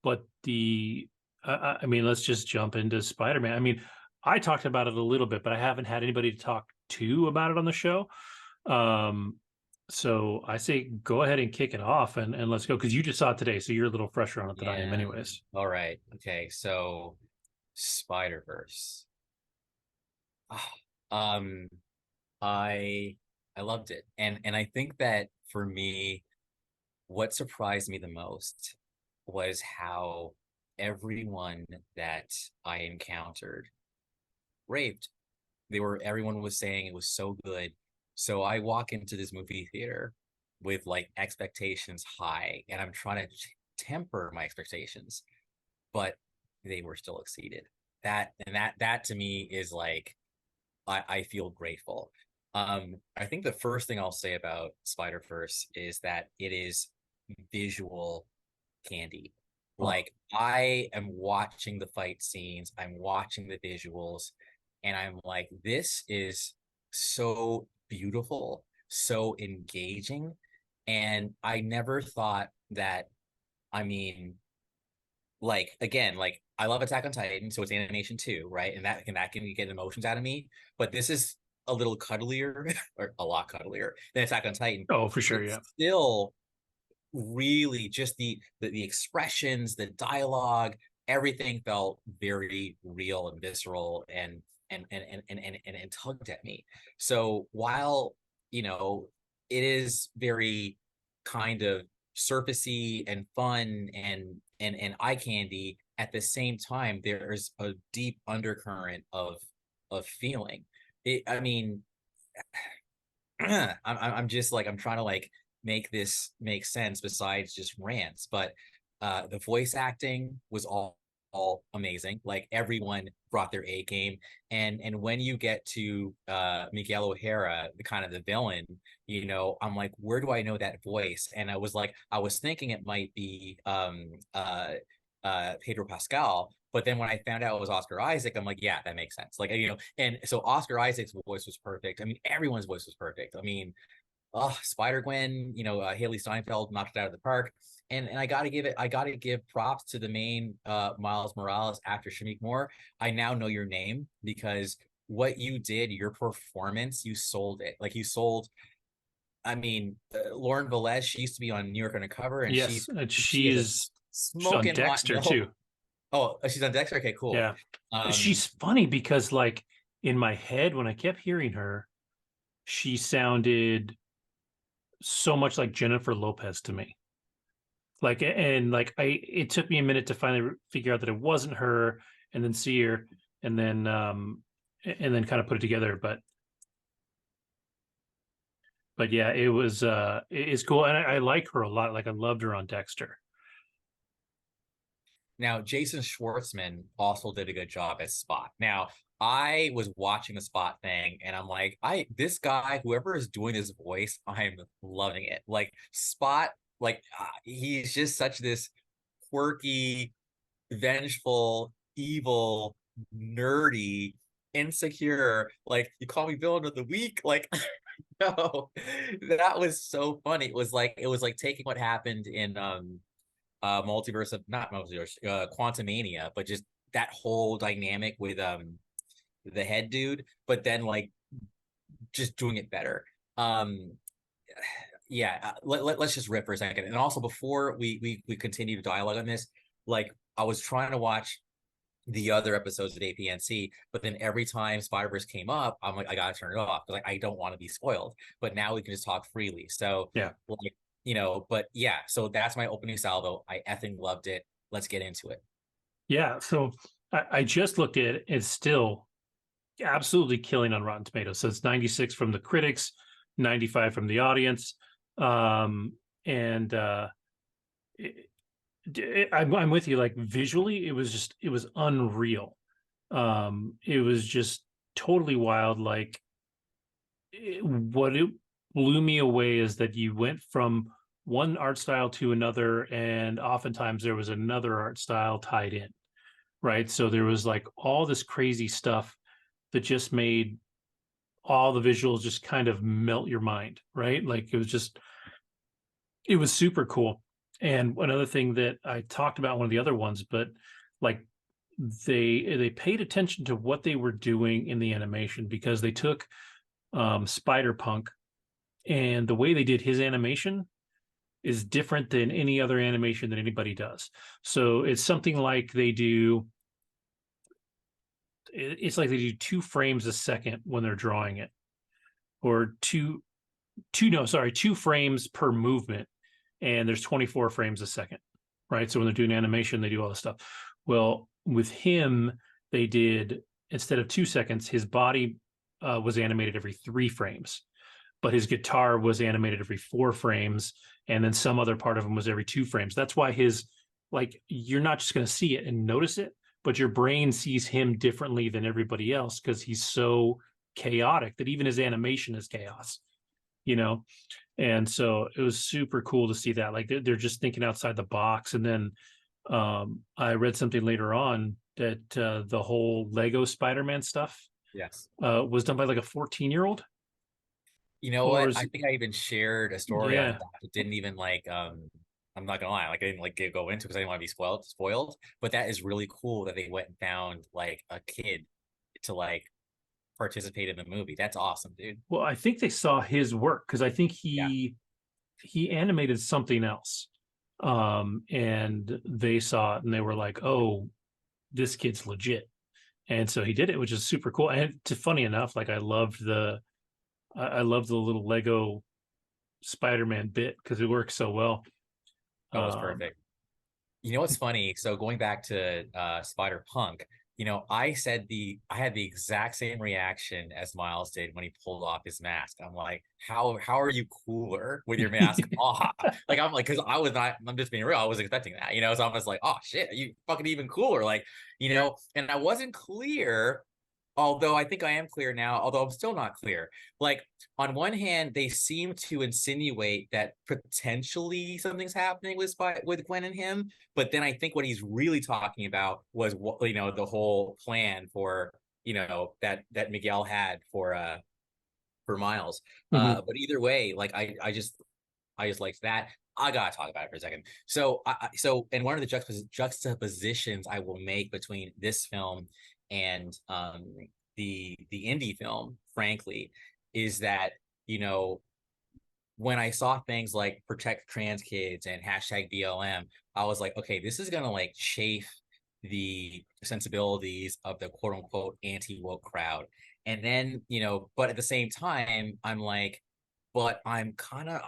but I mean, let's just jump into Spider-Man. I mean, I talked about it a little bit, but I haven't had anybody to talk to about it on the show. Um, so I say go ahead and kick it off and let's go because you just saw it today, so you're a little fresher on it than I am, Yeah. anyways. All right. Okay. So Spider-Verse. Ah, Um, I I loved it. And I think that for me, what surprised me the most was how everyone that I encountered raved. Everyone was saying it was so good. So I walk into this movie theater with like expectations high, and I'm trying to temper my expectations, but they were still exceeded. That to me is like I feel grateful. I think the first thing I'll say about Spider-Verse is that it is visual candy. Oh, Like I am watching the fight scenes, I'm watching the visuals, and I'm like, this is so beautiful, so engaging. And I never thought that, I mean, like again, like I love Attack on Titan, so it's animation too, right? And that can get emotions out of me. But this is a little cuddlier, or a lot cuddlier than Attack on Titan. oh, for sure, It's yeah. still really just the expressions, the dialogue, everything felt very real and visceral and tugged at me. So while it is very kind of surfacey and fun and eye candy, at the same time there's a deep undercurrent of feeling. I mean, I'm just like I'm trying to like make this make sense besides just rants, but the voice acting was all amazing. Like everyone brought their A game, and when you get to Miguel O'Hara, the kind of the villain, I'm like, where do I know that voice? And I was thinking it might be Pedro Pascal. But then when I found out it was Oscar Isaac, I'm like, yeah, that makes sense. Like, and so Oscar Isaac's voice was perfect. I mean, everyone's voice was perfect. I mean, Spider Gwen, Haley Steinfeld knocked it out of the park. And I gotta give props to the main Miles Morales actor Shamik Moore. I now know your name because what you did, your performance, you sold it. Like you sold. I mean, Lauren Velez, she used to be on New York Undercover, and Yes, and she is a she's on smoking hot Dexter milf. too. Oh, she's on Dexter. Okay, cool. Yeah. Um, She's funny because like in my head when I kept hearing her, she sounded so much like Jennifer Lopez to me. Like and like it took me a minute to finally figure out that it wasn't her and then see her and then kind of put it together. But yeah, it's cool. And I like her a lot. Like I loved her on Dexter. Now, Jason Schwartzman also did a good job as Spot. Now, I was watching the Spot thing, and I'm like, this guy, whoever is doing this voice, I'm loving it. Like Spot, like he's just such this quirky, vengeful, evil, nerdy, insecure. Like you call me villain of the week. Like no, that was so funny. It was like taking what happened in multiverse of not multiverse, Quantumania, but just that whole dynamic with the head dude, but then like just doing it better. Um, yeah, let's just rip for a second. And also before we continue to dialogue on this, like I was trying to watch the other episodes of APNC, but then every time Spider-Verse came up, I'm like, I gotta turn it off because like I don't want to be spoiled. But now we can just talk freely. So Yeah. like, but yeah, so that's my opening salvo. I effing loved it. Let's get into it. Yeah. So I just looked at it. It's still absolutely killing on Rotten Tomatoes. So it's 96 from the critics, 95 from the audience. And I'm with you. Like visually, it was unreal. It was just totally wild. Like what it blew me away is that you went from one art style to another, and oftentimes there was another art style tied in, right? So there was like all this crazy stuff that just made all the visuals just kind of melt your mind, right? Like it was super cool. And another thing that I talked about, one of the other ones, but like they paid attention to what they were doing in the animation, because they took Spider Punk, and the way they did his animation is different than any other animation that anybody does. So it's something like they do, it's like they do 2 frames a second when they're drawing it, or two frames per movement, and there's 24 frames a second, right? So when they're doing animation, they do all this stuff. Well, with him, they did, instead of 2 seconds, his body was animated every 3 frames, but his guitar was animated every 4 frames, and then some other part of him was every 2 frames. That's why his, like, you're not just going to see it and notice it, but your brain sees him differently than everybody else, because he's so chaotic that even his animation is chaos, you know? And so it was super cool to see that. Like they're just thinking outside the box. And then I read something later on that the whole Lego Spider-Man stuff Yes. was done by like a 14-year-old. You know Or what? is I think I even shared a story on yeah. that. It didn't even like I'm not gonna lie, like I didn't like go into because I didn't want to be spoiled. But that is really cool that they went and found like a kid to like participate in the movie. That's awesome, dude. Well, I think they saw his work, because I think Yeah. he animated something else. And they saw it and they were like, "Oh, this kid's legit." And so he did it, which is super cool. And funny enough, like I loved the little Lego Spider-Man bit, because it works so well. That was Um, perfect. You know what's funny? So going back to Spider Punk, I had the exact same reaction as Miles did when he pulled off his mask. I'm like, how are you cooler with your mask off? Like I'm like, because I was not, I'm just being real, I was expecting that, So I was like, oh shit, are you fucking even cooler? Like, and I wasn't clear. Although I think I am clear now, although I'm still not clear. Like, on one hand, they seem to insinuate that potentially something's happening with Gwen and him, but then I think what he's really talking about was what the whole plan for that Miguel had for Miles. mhm. But either way, like I just liked that. I gotta talk about it for a second. So and one of the juxtapositions I will make between this film and the Indy film, frankly, is that you know when I saw things like protect trans kids and hashtag BLM, I was like, okay, this is gonna like chafe the sensibilities of the quote unquote anti woke crowd. And then, but at the same time, I'm like, but I'm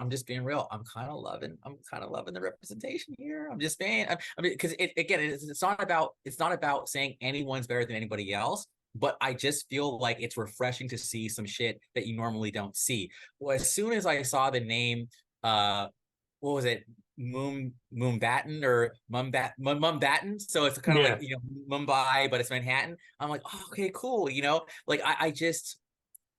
just being real. I'm kind of loving the representation here. I'm just saying, I mean, because it's not about saying anyone's better than anybody else. But I just feel like it's refreshing to see some shit that you normally don't see. Well, as soon as I saw the name, what was it? Moonbatten or Mumbatten. So it's kind of like Yeah. Mumbai, but it's Manhattan. I'm like, oh, okay, cool. Like I just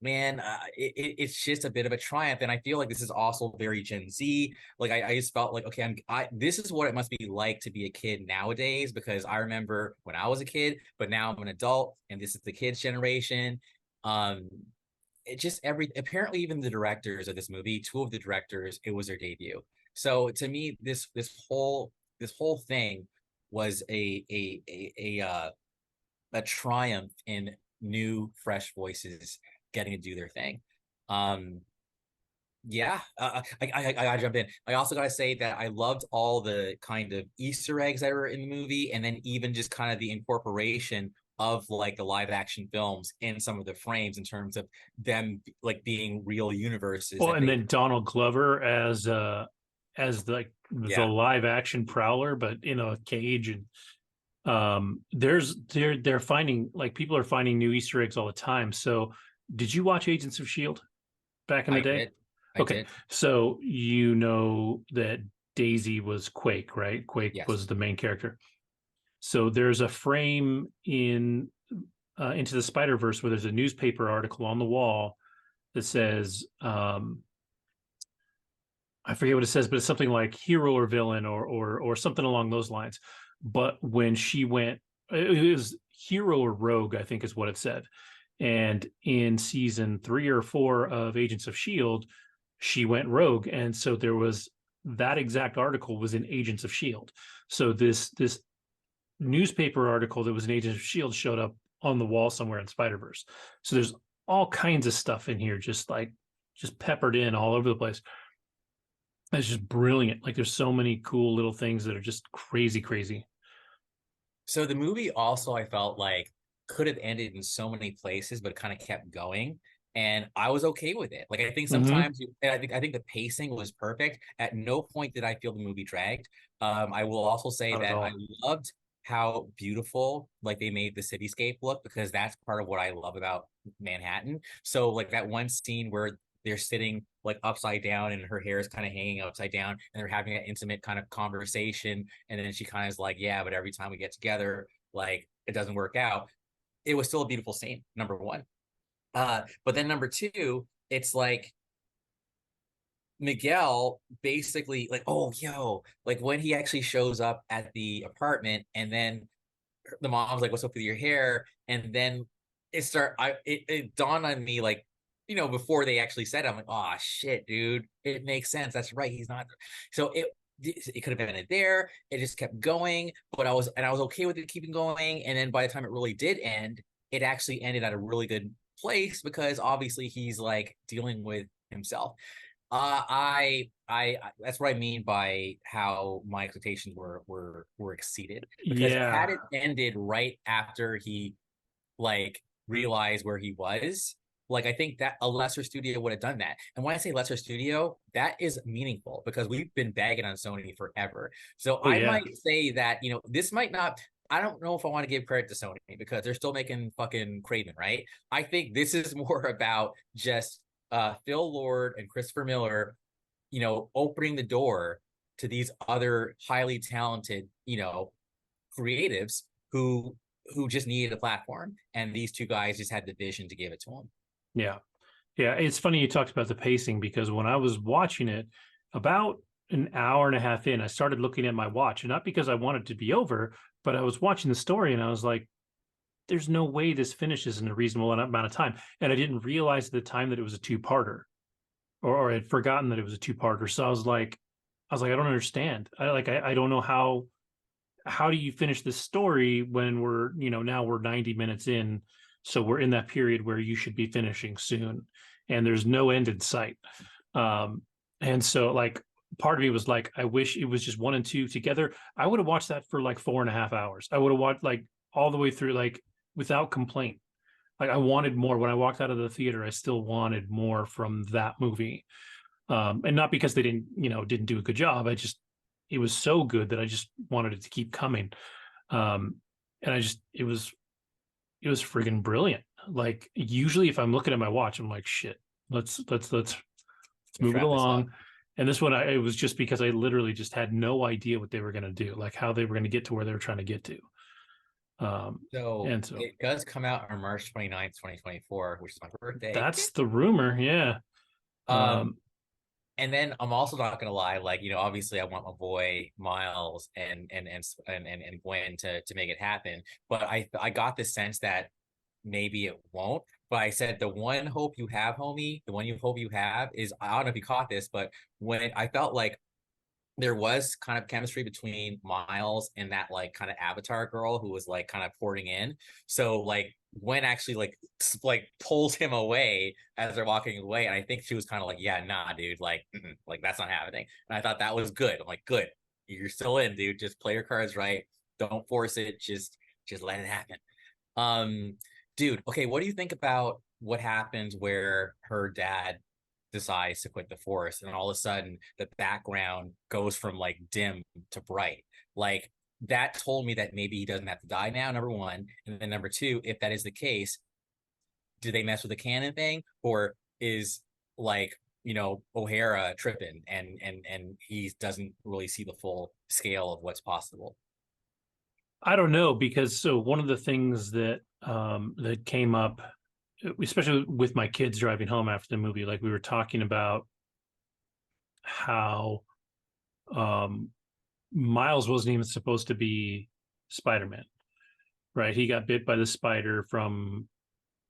man, it's just a bit of a triumph, and I feel like this is also very Gen Z. Like I just felt like, okay, this is what it must be like to be a kid nowadays, because I remember when I was a kid, but now I'm an adult, and this is the kids' generation. Um, it just apparently even the directors of this movie, two of the directors, it was their debut. So to me, this whole thing was a triumph in new, fresh voices getting to do their thing. Um, yeah, I gotta jump in. I also gotta say that I loved all the kind of Easter eggs that were in the movie, and then even just kind of the incorporation of like the live action films in some of the frames in terms of them like being real universes Well, that and they then Donald Glover as the yeah. live action Prowler, but in a cage. And they're finding, like, people are finding new Easter eggs all the time. So did you watch Agents of Shield back in the I day? did. I Okay, did. so you know that Daisy was Quake, right? Quake Yes. was the main character. So there's a frame in Into the Spider-Verse where there's a newspaper article on the wall that says, I forget what it says, but it's something like hero or villain, or something along those lines. But when she went, it was hero or rogue, I think is what it said. And in season 3 or 4 of Agents of Shield, she went rogue, and so there was that exact article was in Agents of Shield. So this newspaper article that was in Agents of Shield showed up on the wall somewhere in Spider-Verse. So there's all kinds of stuff in here, just peppered in all over the place. It's just brilliant. Like there's so many cool little things that are just crazy, crazy. So the movie also, I felt like, could have ended in so many places, but it kind of kept going. And I was okay with it. Like I think Mm-hmm. sometimes and I think the pacing was perfect. At no point did I feel the movie dragged. I will also say Not at that I all. loved how beautiful like they made the cityscape look, because that's part of what I love about Manhattan. So like that one scene where they're sitting like upside down and her hair is kind of hanging upside down and they're having an intimate kind of conversation, and then she kind of is like, yeah, but every time we get together, like it doesn't work out. It was still a beautiful scene, number one. But then number two, it's like Miguel basically like, oh yo, like when he actually shows up at the apartment, and then the mom's like, what's up with your hair? And then it dawned on me, like, before they actually said it, I'm like, oh shit, dude, it makes sense. That's right. He's not. So it could have ended there. It just kept going, but I was okay with it keeping going. And then by the time it really did end, it actually ended at a really good place, because obviously he's like dealing with himself. That's what I mean by how my expectations were exceeded. Because Yeah. had it ended right after he like realized where he was, like I think that a lesser studio would have done that. And when I say lesser studio, that is meaningful, because we've been bagging on Sony forever. So Oh I yeah. might say that, this might not. I don't know if I want to give credit to Sony, because they're still making fucking Craven, right? I think this is more about just Phil Lord and Christopher Miller, opening the door to these other highly talented, creatives who just needed a platform, and these two guys just had the vision to give it to them. Yeah. Yeah. It's funny you talked about the pacing because when I was watching it, about an hour and a half in, I started looking at my watch, and not because I wanted to be over, but I was watching the story and I was like, there's no way this finishes in a reasonable amount of time. And I didn't realize at the time that it was a two-parter, or I had forgotten that it was a two-parter. So I don't understand. I don't know how do you finish this story when we're, now we're 90 minutes in. So we're in that period where you should be finishing soon and there's no end in sight. Um, and so like part of me was like, I wish it was just one and two together. I would have watched that for like 4.5 hours. I would have watched like all the way through, like without complaint. Like I wanted more. When I walked out of the theater, I still wanted more from that movie. And not because they didn't do a good job. It was so good that I just wanted it to keep coming. Um, and it was friggin' brilliant. Like usually if I'm looking at my watch, I'm like, shit, let's Let's move it wrap this up. along. And this one, it was just because I literally just had no idea what they were going to do, like how they were going to get to where they were trying to get to. Um, So and so it does come out on March 29th, 2024, which is my birthday. that's the rumor. Yeah. Um, Um, and then I'm also not gonna lie, like, obviously I want my boy Miles and Gwen to make it happen. But I got the sense that maybe it won't. But I said the one hope you have, homie, the one you hope you have is, I don't know if you caught this, but when I felt like there was kind of chemistry between Miles and that like kind of Avatar girl who was like kind of porting in. So like Gwen actually like pulls him away as they're walking away, and I think she was kind of like, yeah, nah, dude, like that's not happening. And I thought that was good. I'm like, good, you're still in, dude. Just play your cards right. Don't force it. Just let it happen. Um, Dude, okay, what do you think about what happens where her dad decides to quit the force, and all of a sudden the background goes from like dim to bright? Like that told me that maybe he doesn't have to die now, number one. And then number two, if that is the case, do they mess with the canon thing, or is like, O'Hara tripping and he doesn't really see the full scale of what's possible? I don't know because so one of the things that came up, especially with my kids driving home after the movie, like we were talking about how um, Miles wasn't even supposed to be Spider-Man, right? He got bit by the spider from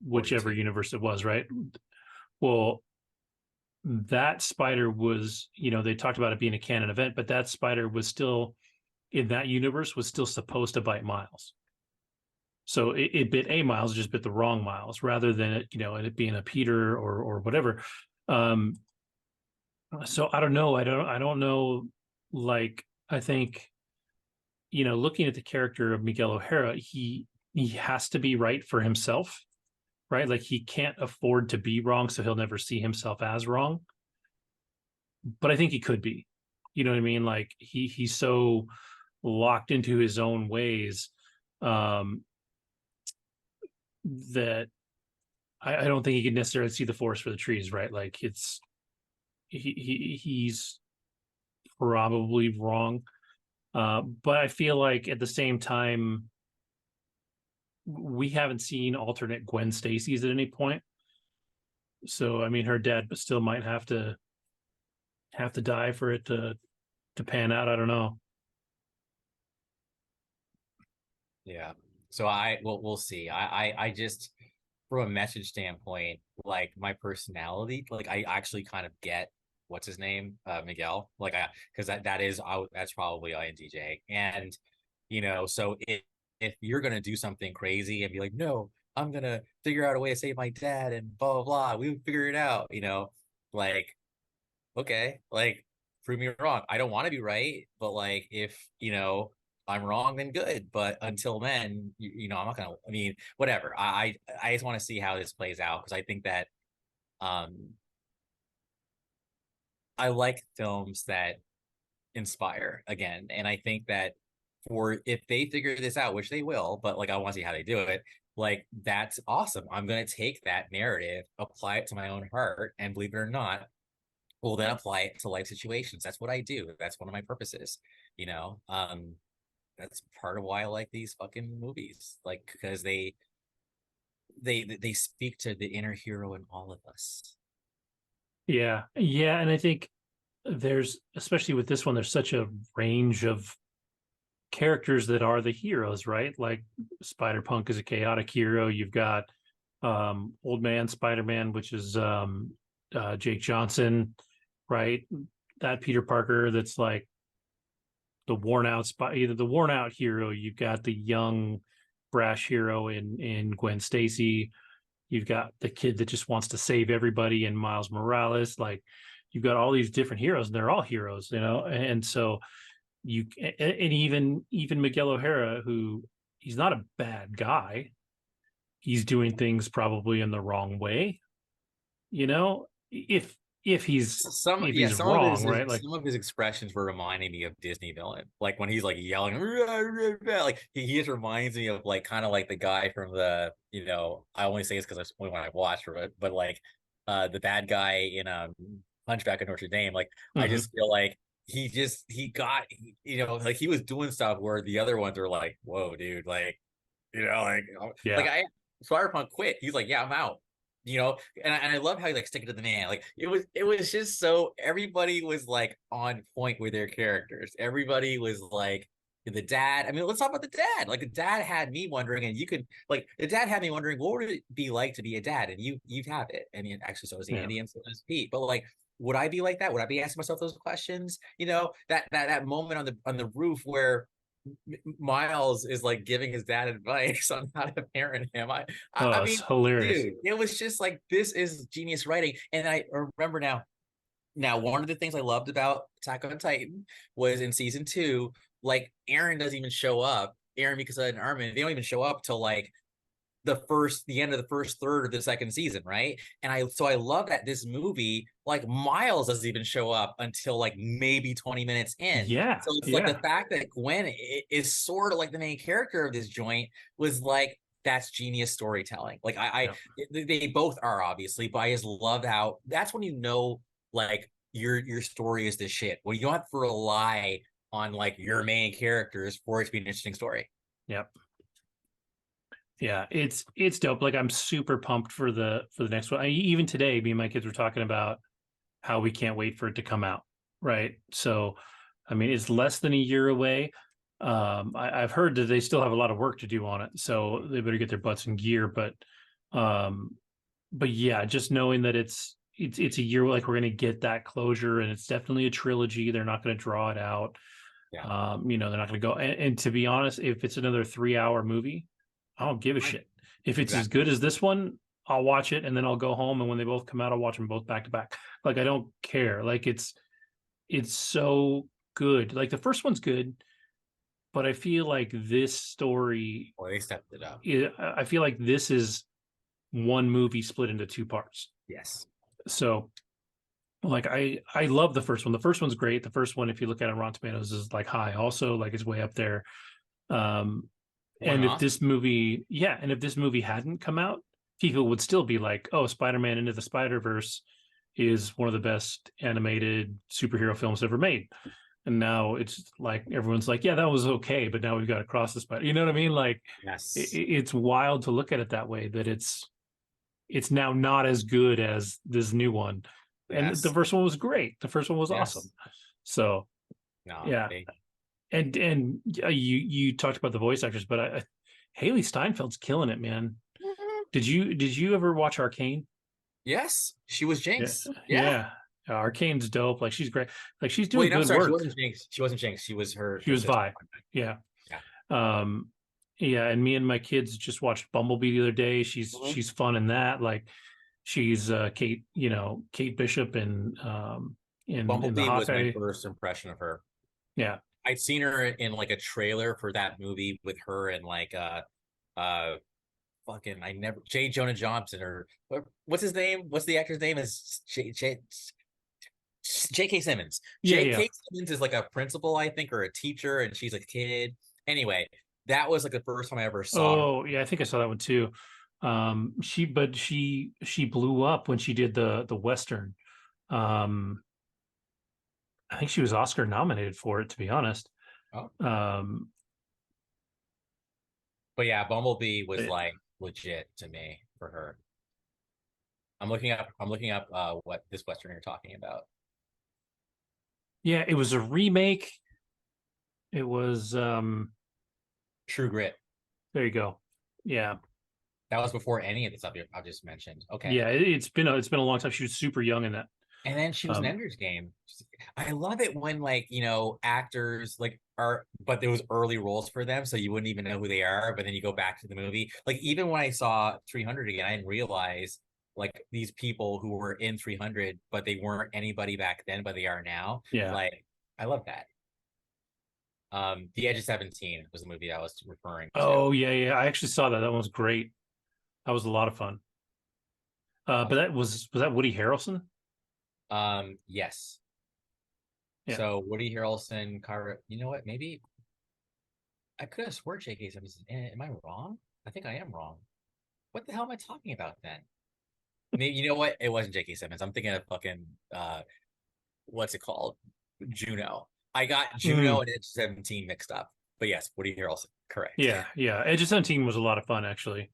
whichever 42. universe it was, right? Well, that spider was, they talked about it being a canon event, but that spider was still in that universe was still supposed to bite Miles. So it bit a Miles, just bit the wrong Miles, rather than it being a Peter or whatever. Um, so I don't know. I don't know. Like, I think, looking at the character of Miguel O'Hara, he has to be right for himself, right? Like, he can't afford to be wrong, so he'll never see himself as wrong. But I think he could be. You know what I mean? Like, he's so locked into his own ways, um, that I don't think he can necessarily see the forest for the trees, right? Like, he's probably wrong. But I feel like at the same time, we haven't seen alternate Gwen Stacy's at any point. So I mean, her dad still might have to die for it to pan out. I don't know. Yeah. So we'll see. I just, from a message standpoint, like my personality, like I actually kind of get what's his name, Miguel, like because that's probably INTJ, and so if you're gonna do something crazy and be like, no, I'm gonna figure out a way to save my dad and blah blah blah, we would figure it out, like okay, like prove me wrong. I don't want to be right, but like if I'm wrong, then good. But until then, I'm not gonna. I mean, whatever. I just want to see how this plays out because I think that um I like films that inspire again, and I think that for if they figure this out, which they will, but like I want to see how they do it. Like that's awesome. I'm gonna take that narrative, apply it to my own heart, and believe it or not, will then apply it to life situations. That's what I do. That's one of my purposes. You know, that's part of why I like these fucking movies. Like because they speak to the inner hero in all of us. Yeah, yeah, and I think there's, especially with this one, there's such a range of characters that are the heroes, right? Like, Spider Punk is a chaotic hero. You've got Old Man Spider-Man, which is Jake Johnson, right? That Peter Parker that's like the worn out either the worn out hero. You've got the young brash hero in Gwen Stacy. You've got the kid that just wants to save everybody in Miles Morales. Like, you've got all these different heroes, and they're all heroes, and so and even Miguel O'Hara, who, he's not a bad guy. He's doing things probably in the wrong way, if Some if yeah, he's wrong, right? Like, some of his expressions were reminding me of Disney villain. Like when he's like yelling, like he just reminds me of like kind of like the guy from the, I only say this because that's only when I watched it, but like the bad guy in Hunchback of Notre Dame. Like I mhm. just feel like he got like he was doing stuff where the other ones are like, whoa, dude, like like Yeah. I Spider-Punk quit. He's like, yeah, I'm out. And I love how he like stick it to the man. Like it was just so everybody was like on point with their characters. Everybody was like the dad. I mean, let's talk about the dad. Like the dad had me wondering, and you could like the dad had me wondering what would it be like to be a dad, and you have it. I mean, actually, so is Yeah. Andy and so is Pete. But like, would I be like that? Would I be asking myself those questions? That moment on the roof where Miles is like giving his dad advice on how to parent him. I Oh, it's mean, hilarious. dude, it was just like this is genius writing. And I remember now. Now, one of the things I loved about Attack on Titan was in season 2, like Aaron doesn't even show up. Aaron, Mikasa, and Armin, they don't even show up till like the end of the first third of the second season, right? And I love that this movie, like Miles doesn't even show up until like maybe 20 minutes in. Yeah, So it's like the yeah. fact that Gwen is sort of like the main character of this joint was like that's genius storytelling. Like Yeah. they both are obviously, but I just love how that's when like your story is the shit. Well, you don't have to rely on like your main characters for it to be an interesting story. Yep. Yeah, it's dope. Like, I'm super pumped for the next one. Even today, me and my kids were talking about how we can't wait for it to come out. Right. So, I mean, it's less than a year away. I've heard that they still have a lot of work to do on it, so they better get their butts in gear. But yeah, just knowing that it's a year like we're going to get that closure, and it's definitely a trilogy. They're not going to draw it out. Yeah. They're not going to go. And to be honest, if it's another 3 hour movie, I don't give a Right. shit. If it's as Exactly. good as this one, I'll watch it, and then I'll go home. And when they both come out, I'll watch them both back to back. Like I don't care. Like it's so good. Like the first one's good, but I feel like this story, Well, they stepped it up. I feel like this is one movie split into two parts. Yes. So like I love the first one. The first one's great. The first one, if you look at it on Rotten Tomatoes, is like high. Also, like it's way up there. Um, Won and an if Oscar. this movie, yeah, and if this movie hadn't come out, people would still be like, "Oh, Spider-Man Into the Spider-Verse is one of the best animated superhero films ever made." And now it's like everyone's like, "Yeah, that was okay," but now we've got to cross the spider. You know what I mean? Like Yes. it's wild to look at it that way. That it's now not as good as this new one. And the Yes. first one was great. The first one was awesome. Yes. So No, yeah, they and you talked about the voice actors, but Haley Steinfeld's killing it, man. Did you ever watch Arcane? Yes, she was Yeah, Jinx. Yeah. yeah. Arcane's dope. Like she's great. Like she's doing Wait, I'm good sorry. She work. wasn't Jinx. She wasn't Jinx. She was She her was sister. Vi. Yeah. Yeah. Um, yeah, and me and my kids just watched Bumblebee the other day. Mhm. She's fun in that. Like she's Kate, Kate Bishop in the Bumblebee was my Hawkeye. first impression of her. Yeah. I'd seen her in like a trailer for that movie with her and like uh fucking I never J. Jonah Johnson or what's his name? What's the actor's name? Is J.K. Simmons. Yeah, yeah. J.K. Simmons is like a principal, I think, or a teacher, and she's a kid. Anyway, that was like the first time I ever saw her. Oh, yeah, I think I saw that one too. She blew up when she did the Western. Um, I think she was Oscar nominated for it, to be honest. Oh. Um, But yeah, Bumblebee was but like legit to me for her. I'm looking up what this Western you're talking about. yeah, it was a remake. It was True Grit. there you go. Yeah. That was before any of the stuff I just mentioned. Okay. Yeah, it's been a long time. She was super young in that. And then she was in Um, Ender's Game. I love it when like, actors like are but there was early roles for them, so you wouldn't even know who they are, but then you go back to the movie. Like even when I saw 300 again, I didn't realize like these people who were in 300, but they weren't anybody back then, but they are now. yeah. Like I love that. The Edge of 17 was the movie I was referring to. Oh, yeah, yeah. I actually saw that. That one was great. That was a lot of fun. But that was that Woody Harrelson? Yes. Yeah. So Woody Harrelson, Cara, you know what? Maybe I could have swore J.K. Simmons. Am I wrong? I think I am wrong. What the hell am I talking about then? Maybe you know what? It wasn't J.K. Simmons. I'm thinking of fucking what's it called? Juno. I got Juno Mm, and Edge 17 mixed up. But yes, Woody Harrelson, correct. yeah, yeah. Edge of 17 was a lot of fun, actually.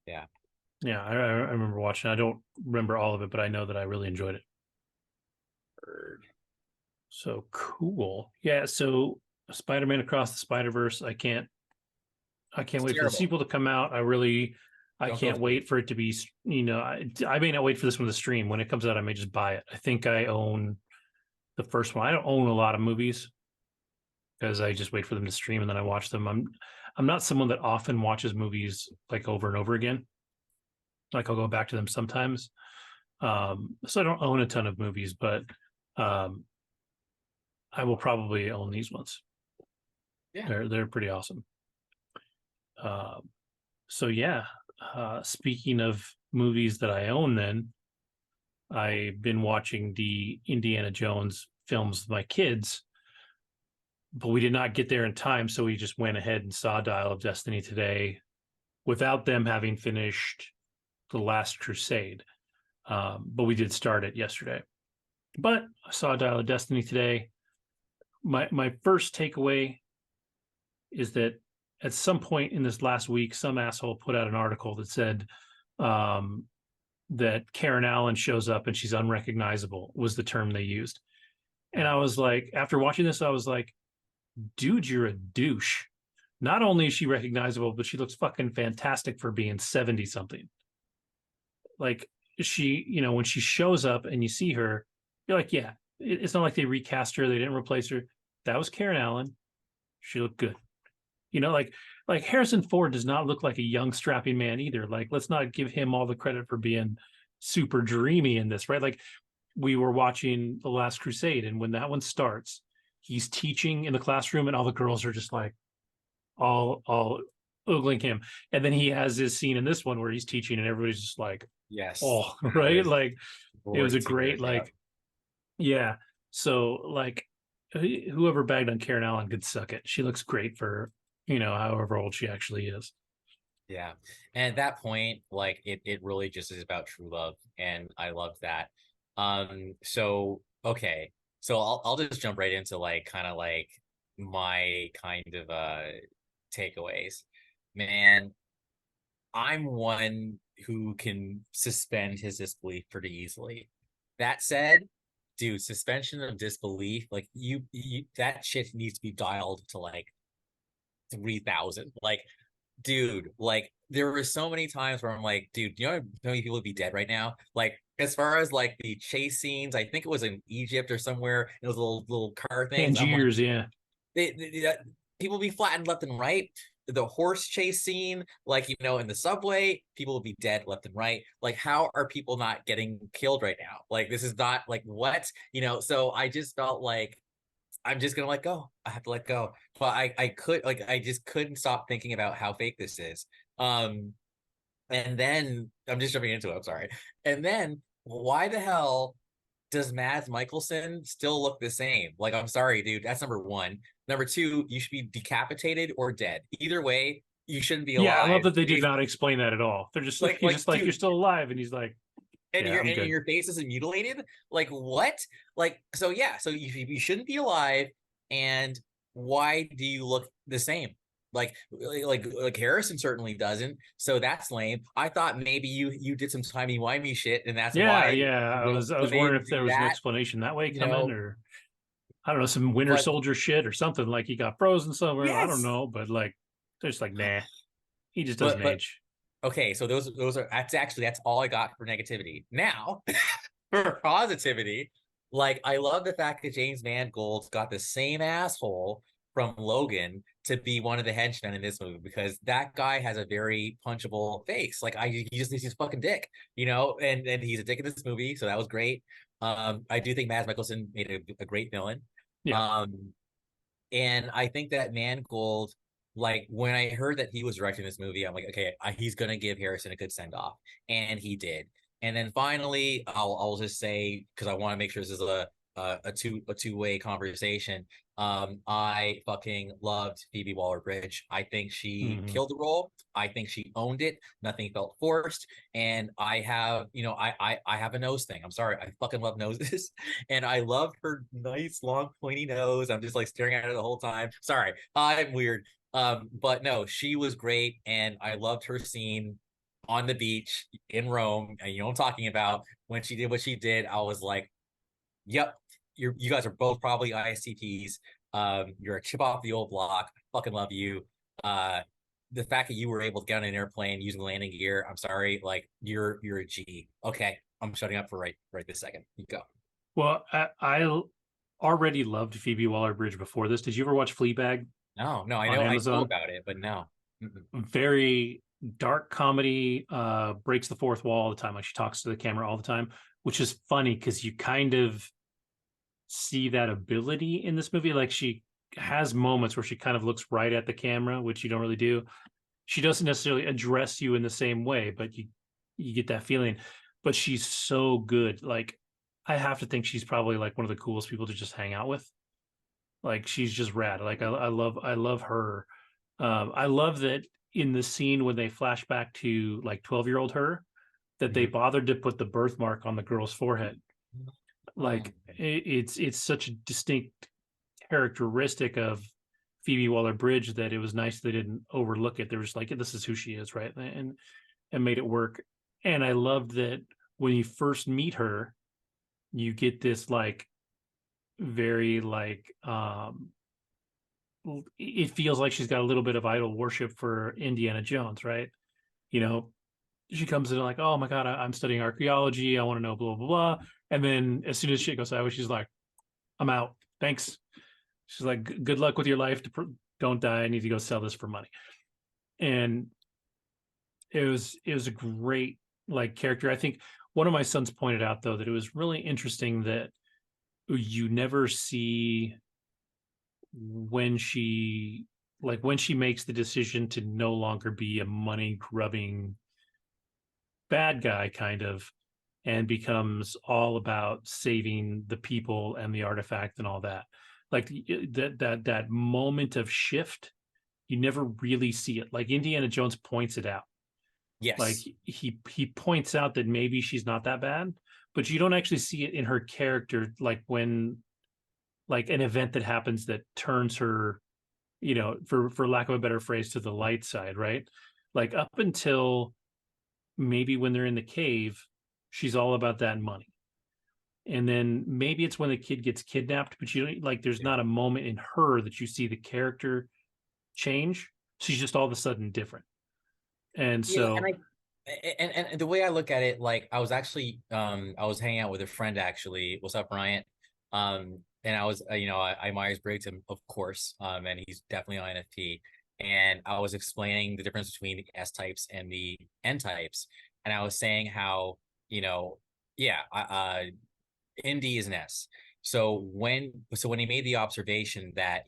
Yeah. Yeah, I remember watching. I don't remember all of it, but I know that I really enjoyed it. Bird. So cool. Yeah, so Spider-Man Across the Spider-Verse, I can't It's wait for the terrible. sequel to come out. I Don't go can't see it. wait for it to be, I may not wait for this one to stream. When it comes out, I may just buy it. I think I own the first one. I don't own a lot of movies because I just wait for them to stream and then I watch them. I'm not someone that often watches movies like over and over again. Like I'll go back to them sometimes. So I don't own a ton of movies, but um, I will probably own these ones. Yeah. They're pretty awesome. Uh, so yeah. Speaking of movies that I own, then I've been watching the Indiana Jones films with my kids, but we did not get there in time, so we just went ahead and saw Dial of Destiny today without them having finished The Last Crusade. But we did start it yesterday. But I saw Dial of Destiny today. My first takeaway is that at some point in this last week, some asshole put out an article that said that Karen Allen shows up and she's unrecognizable was the term they used. And I was like, after watching this, I was like, dude, you're a douche. Not only is she recognizable, but she looks fucking fantastic for being 70 something. Like she, when she shows up and you see her, you're like, yeah, it's not like they recast her, they didn't replace her. That was Karen Allen. She looked good. Like Harrison Ford does not look like a young strapping man either. Like, let's not give him all the credit for being super dreamy in this, right? Like, we were watching The Last Crusade, and when that one starts, he's teaching in the classroom, and all the girls are just like all ogling him. And then he has this scene in this one where he's teaching, and everybody's just like, Yes, oh, that right? was Like, it was glory a to great, it. Yeah. like, yeah. So like, whoever bagged on Karen Allen could suck it. She looks great for however old she actually is. Yeah. And at that point, like it really just is about true love. And I love that. So okay. So I'll just jump right into like kind of like my kind of takeaways. Man, I'm one who can suspend his disbelief pretty easily. That said, dude, suspension of disbelief, like you that shit needs to be dialed to like 3,000. Like, dude, like there were so many times where I'm like, dude, you know how many people would be dead right now? Like, as far as like the chase scenes, I think it was in Egypt or somewhere, and those little car things. I'm like, Tangiers, yeah. they people be flattened left and right. The horse chase scene, like in the subway, people will be dead left and right. Like, how are people not getting killed right now? Like, this is not like what. So I just felt like I'm just gonna let go. I have to let go. But I just couldn't stop thinking about how fake this is. Um, and then I'm just jumping into it. I'm sorry. And then why the hell does Mads Mikkelsen still look the same? Like, I'm sorry, dude. That's number one. Number two, you should be decapitated or dead. Either way, you shouldn't be Yeah, I love alive. that they did not explain that at all. They're just like, Like, he's just like, you're dude, still alive, and he's like, and yeah, your I'm and good. your face isn't mutilated. Like what? Like so yeah. So you shouldn't be alive. And why do you look the same? Like Harrison certainly doesn't. So that's lame. I thought maybe you did some timey-wimey shit, and that's Yeah, why yeah. I was but they wondering didn't if there do was an that. explanation that way You coming, know, or I don't know, some Winter but Soldier shit or something. Like he got frozen somewhere. I don't yes, know, but like, they're just like, nah, he just doesn't but age. okay. So those are that's all I got for negativity. Now for positivity, like I love the fact that James Mangold's got the same asshole from Logan to be one of the henchmen in this movie because that guy has a very punchable face. Like he just he's a fucking dick, and he's a dick in this movie, so that was great. I do think Mads Mikkelsen made a great villain. Yeah. Um, and I think that Mangold, like when I heard that he was directing this movie, I'm like, okay, he's gonna give Harrison a good send off, and he did. And then finally, I'll just say because I want to make sure this is a two-way conversation. I fucking loved Phoebe Waller-Bridge. I think she Hmm. killed the role. I think she owned it. Nothing felt forced. And I have, I have a nose thing. I'm sorry, I fucking love noses. And I love her nice long pointy nose. I'm just like staring at her the whole time. Sorry, I'm weird. But no, she was great, and I loved her scene on the beach in Rome. And you know what I'm talking about when she did what she did. I was like, "Yep, you guys are both probably ISTPs. You're a chip off the old block. I fucking love you. Uh, the fact that you were able to get on an airplane using landing gear, I'm sorry, like you're a G. Okay, I'm shutting up for right this second. You go. Well, I already loved Phoebe Waller-Bridge before this. Did you ever watch Fleabag No, I on know Amazon? about it, but no. Mm-mm. Very dark comedy, breaks the fourth wall all the time. Like she talks to the camera all the time, which is funny because you kind of see that ability in this movie. Like she has moments where she kind of looks right at the camera, which you don't really do. She doesn't necessarily address you in the same way, but you get that feeling. But she's so good. Like I have to think she's probably like one of the coolest people to just hang out with. Like she's just rad. Like I love her. I love that in the scene when they flash back to like 12-year-old her, that they Mhm. bothered to put the birthmark on the girl's forehead. Mm. Like it's such a distinct characteristic of Phoebe Waller-Bridge that it was nice they didn't overlook it. They were just like, this is who she is, right? And made it work. And I loved that when you first meet her, you get this like very like it feels like she's got a little bit of idol worship for Indiana Jones, right? You know, she comes in like, oh my god, I'm studying archaeology. I want to know blah blah blah. And then as soon as shit goes sideways, she's like, I'm out. Thanks. She's like, good luck with your life. Don't die. I need to go sell this for money. And it was a great like character. I think one of my sons pointed out though that it was really interesting that you never see when she makes the decision to no longer be a money grubbing bad guy kind of and becomes all about saving the people and the artifact and all that. Like that moment of shift, you never really see it. Like Indiana Jones points it out. Like Yes. he points out that maybe she's not that bad, but you don't actually see it in her character. Like when like an event that happens that turns her, for lack of a better phrase, to the light side, right? Like up until maybe when they're in the cave, she's all about that money. And then maybe it's when the kid gets kidnapped, but you don't like there's not a moment in her that you see the character change. She's just all of a sudden different. And Yeah, so and the way I look at it, like I was hanging out with a friend actually. What's up, Bryant? And I was I Myers-Briggs him, of course, and he's definitely on INFP. And I was explaining the difference between the S types and the N types, and I was saying how yeah, Indy is an S. So when he made the observation that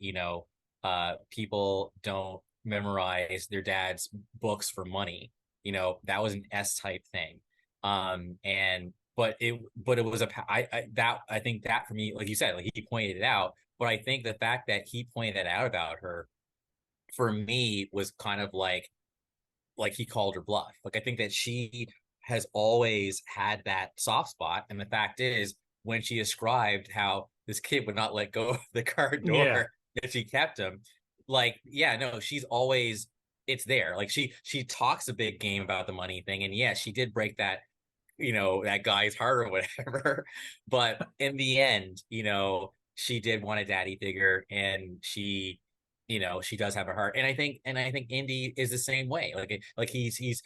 people don't memorize their dad's books for money, that was an S type thing. And but it was I think that for me, like you said, like he pointed it out, but I think the fact that he pointed that out about her for me was kind of like he called her bluff. Like I think that she has always had that soft spot. And the fact is, when she described how this kid would not let go of the car yeah, door if she kept him, like, yeah, no, she's always it's there. Like she talks a big game about the money thing. And yeah, she did break that guy's heart or whatever. But in the end, she did want a daddy figure and she does have a heart. And I think Indy is the same way. Like he's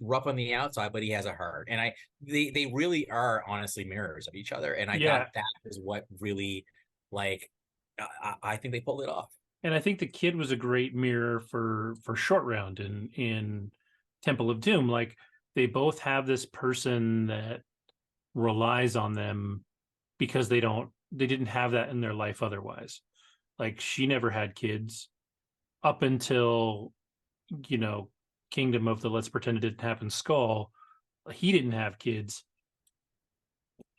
rough on the outside, but he has a heart. And they really are honestly mirrors of each other. And I thought yeah. that is what really like I think they pulled it off. And I think the kid was a great mirror for Short Round in Temple of Doom. Like they both have this person that relies on them because they didn't have that in their life otherwise. Like she never had kids up until, you know, Kingdom of the Let's Pretend It Didn't Happen Skull. He didn't have kids.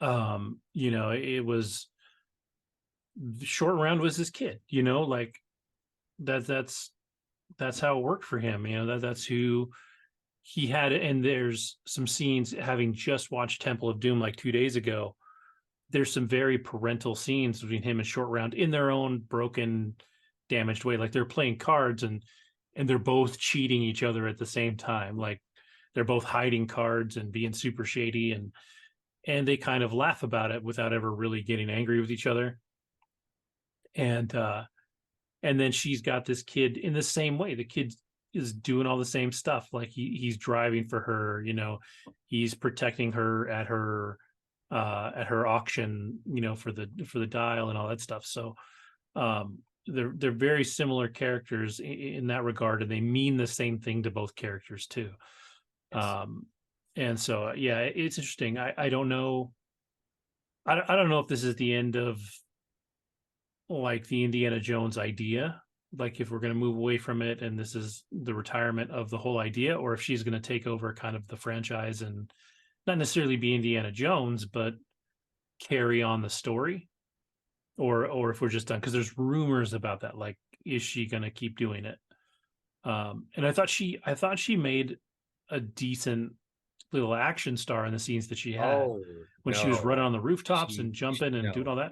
It was Short Round was his kid, like that's how it worked for him. That's who he had. And there's some scenes, having just watched Temple of Doom like 2 days ago, there's some very parental scenes between him and Short Round in their own broken, damaged way. Like they're playing cards and they're both cheating each other at the same time. Like they're both hiding cards and being super shady, and they kind of laugh about it without ever really getting angry with each other. And then she's got this kid in the same way. The kid is doing all the same stuff. Like he's driving for her, he's protecting her at her auction, for the dial and all that stuff. So they're very similar characters in that regard, and they mean the same thing to both characters too. Yes. And so yeah, it's interesting. I don't know. I don't know if this is the end of like the Indiana Jones idea, like if we're going to move away from it and this is the retirement of the whole idea, or if she's going to take over kind of the franchise and not necessarily be Indiana Jones, but carry on the story, or if we're just done, because there's rumors about that. Like, is she going to keep doing it? And I thought she made a decent little action star in the scenes that she had Oh when she was running no. on the rooftops She and jumping and doing no. all that.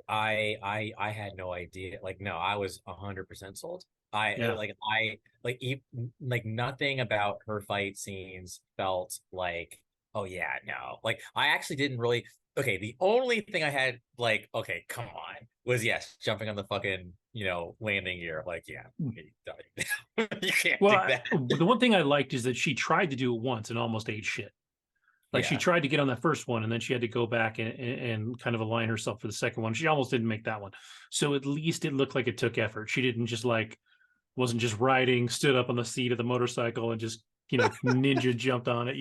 I had no idea. Like, no, I was 100% sold. I Yeah, like I like e- like nothing about her fight scenes felt like, oh yeah, no. Like I actually didn't really. okay, the only thing I had like, okay, come on, was yes, jumping on the fucking, landing gear. Like, yeah, you can't Well, do that. the one thing I liked is that she tried to do it once and almost ate shit. Like she Yeah. tried to get on that first one, and then she had to go back and kind of align herself for the second one. She almost didn't make that one. So at least it looked like it took effort. She didn't just like wasn't just riding, stood up on the seat of the motorcycle and just, ninja jumped on it,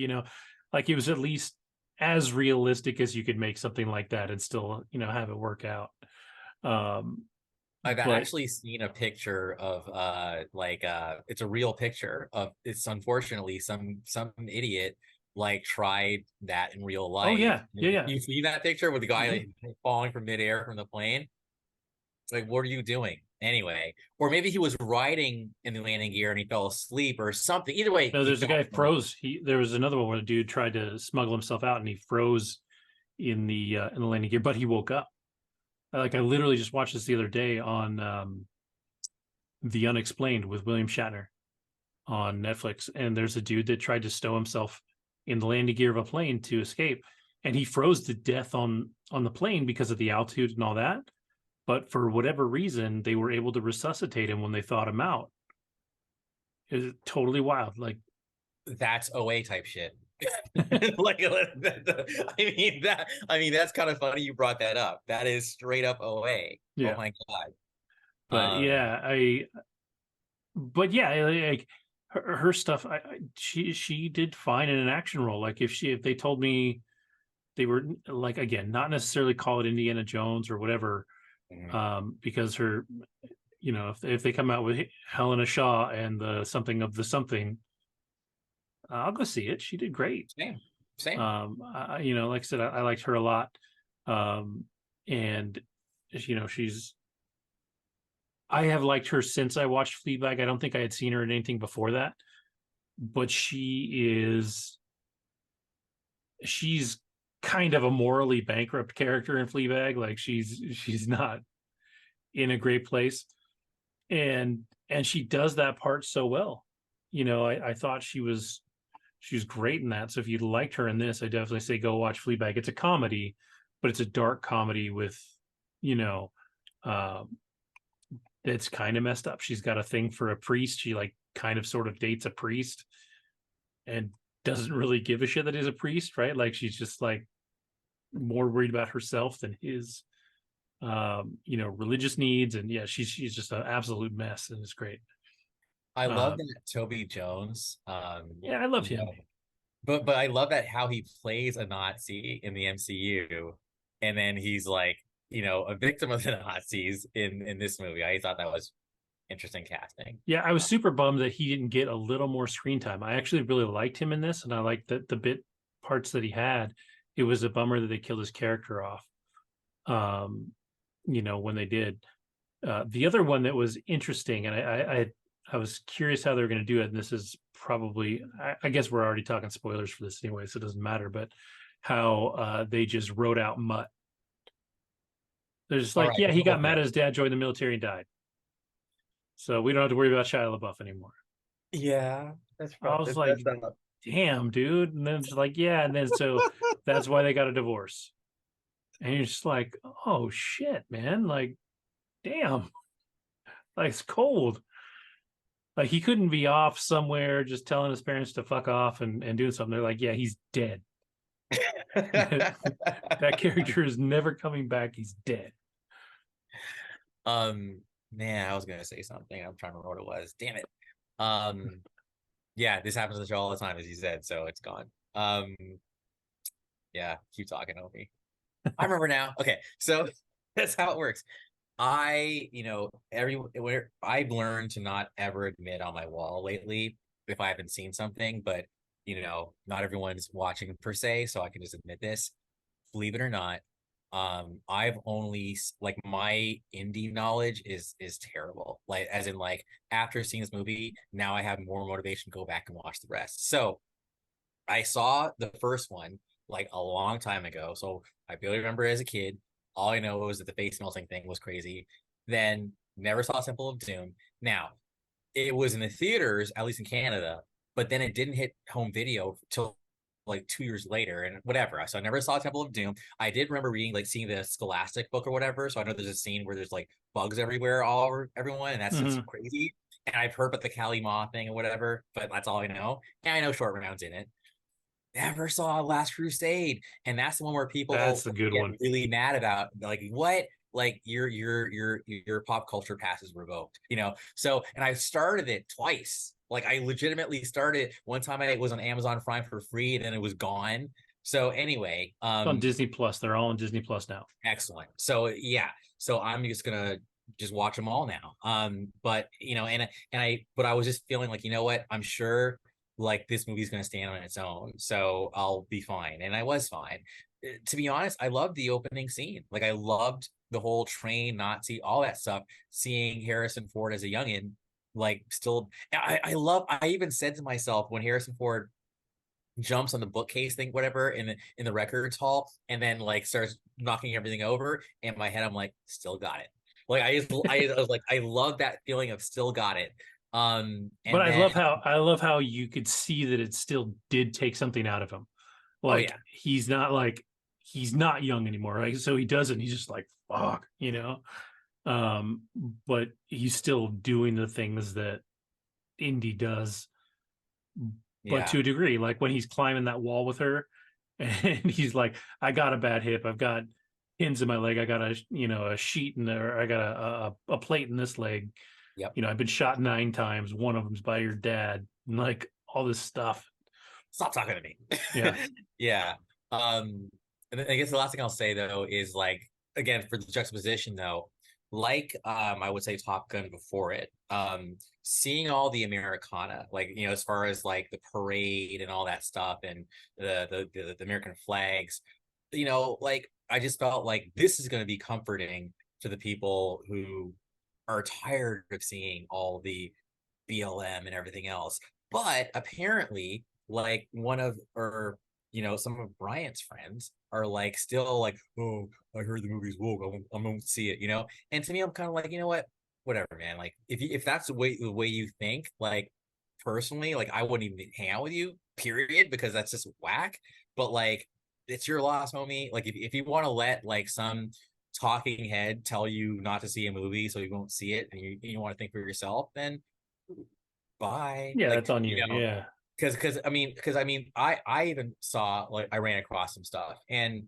like it was at least as realistic as you could make something like that and still, have it work out. Um, I've but actually seen a picture of it's a real picture of it's unfortunately some idiot like tried that in real oh life. yeah, yeah, yeah. You see that picture with the guy Hmm. like, falling from midair from the plane? Like, what are you doing? Anyway, or maybe he was riding in the landing gear and he fell asleep or something. Either way, No, he there's a fell guy from it. froze. There was another one where the dude tried to smuggle himself out and he froze in the landing gear, but he woke up. I literally just watched this the other day on The Unexplained with William Shatner on Netflix, and there's a dude that tried to stow himself in the landing gear of a plane to escape, and he froze to death on the plane because of the altitude and all that. But for whatever reason, they were able to resuscitate him when they thawed him out. It was totally wild. Like, That's OA type shit. Like, I mean that's kind of funny you brought that up. That is straight up OA. Oh yeah, my God. but yeah, but yeah, like her stuff. She did fine in an action role. Like if they told me they were like again not necessarily call it Indiana Jones or whatever, Mhm. because her if they come out with Helena Shaw and the something of the something, I'll go see it. She did great. Same, same. Like I said, I liked her a lot, um, and she's. I have liked her since I watched Fleabag. I don't think I had seen her in anything before that, but she's kind of a morally bankrupt character in Fleabag. Like she's not in a great place, and she does that part so well. I thought she's great in that. So if you liked her in this, I definitely say go watch Fleabag. It's a comedy, but it's a dark comedy with, you know, um, it's kind of messed up. She's got a thing for a priest. She like kind of sort of dates a priest and doesn't really give a shit that he's a priest, right? Like she's just like more worried about herself than his religious needs. And yeah, she's just an absolute mess and it's great. I love Um, that Toby Jones, yeah, I loved you him. know, but I love that how he plays a Nazi in the MCU, and then he's like, a victim of the Nazis in this movie. I thought that was interesting casting. Yeah, I was super bummed that he didn't get a little more screen time. I actually really liked him in this, and I liked the bit parts that he had. It was a bummer that they killed his character off. Um, when they did. The other one that was interesting, and I was curious how they were going to do it. And this is probably, I guess we're already talking spoilers for this anyway, so it doesn't matter. But how they just wrote out Mutt. They're just All like, right, yeah, he go got for mad it. at his dad, joined the military, and died. So we don't have to worry about Shia LaBeouf anymore. Yeah, I was like, that's not. damn, dude. And then it's like, yeah. And then so that's why they got a divorce. And you're just like, oh shit, man. Like, damn. Like it's cold. Like he couldn't be off somewhere just telling his parents to fuck off and doing something. They're like, yeah, he's dead. That character is never coming back. He's dead. um, man, I was gonna say something. I'm trying to remember what it was. Damn it. Um, yeah, this happens to the show all the time, as you said, so it's gone. Yeah, keep talking, Opie. I remember now. Okay, so that's how it works. Where I've learned to not ever admit on my wall lately if I haven't seen something, but not everyone's watching per se, so I can just admit this. Believe it or not, I've only like my indie knowledge is terrible. Like as in like after seeing this movie, now I have more motivation to go back and watch the rest. So I saw the first one like a long time ago, so I barely remember it as a kid. All I know was that the face melting thing was crazy. Then never saw Temple of Doom. Now it was in the theaters, at least in Canada, but then it didn't hit home video till like 2 years later and whatever. So I never saw Temple of Doom. I did remember reading, like seeing the Scholastic book or whatever. So I know there's a scene where there's like bugs everywhere all over everyone, and that's just Hmm. crazy. And I've heard about the Kali Ma thing or whatever, but that's all I know. And I know Short Round's in it. Never saw Last Crusade, and that's the one where That's people the good get one. really mad about, like, what? Like your pop culture pass is revoked, So, and I started it twice. Like I legitimately started one time. I was on Amazon Prime for free, and then it was gone. So anyway, It's on Disney Plus. They're all on Disney Plus now. excellent. So yeah, so I'm just gonna just watch them all now. But but I was just feeling like, you know what? I'm sure like this movie's gonna stand on its own, so I'll be fine. And I was fine. To be honest, I loved the opening scene. Like I loved the whole train Nazi, all that stuff. Seeing Harrison Ford as a youngin, like still, I even said to myself when Harrison Ford jumps on the bookcase thing, whatever, in the records hall, and then like starts knocking everything over. In my head, I'm like, still got it. Like I was like, I love that feeling of still got it. But And then I love how you could see that it still did take something out of him. oh Like yeah, he's not young anymore, right? So he doesn't. He's just like fuck, Um, but he's still doing the things that Indy does, but yeah, to a degree. Like when he's climbing that wall with her, and he's like, "I got a bad hip. I've got pins in my leg. I got a sheet in there. I got a plate in this leg. yep. I've been shot 9 times. One of them's by your dad, and like all this stuff." Stop talking to me. Yeah. Yeah. And I guess the last thing I'll say though is like, again, for the juxtaposition though, like I would say Top Gun before it, seeing all the Americana, like as far as like the parade and all that stuff, and the American flags, like I just felt like this is going to be comforting to the people who are tired of seeing all the BLM and everything else. But apparently, like one of or some of Bryant's friends are like still like, oh, I heard the movie's woke. I won't see it. And to me, I'm kind of like, you know what? Whatever, man. Like if that's the way you think, like personally, like I wouldn't even hang out with you, period, because that's just whack. But like it's your loss, homie. Like if you want to let like some talking head tell you not to see a movie so you won't see it, and you want to think for yourself, then bye. Yeah, Like, that's on you. Yeah. because I even saw, like, I ran across some stuff, and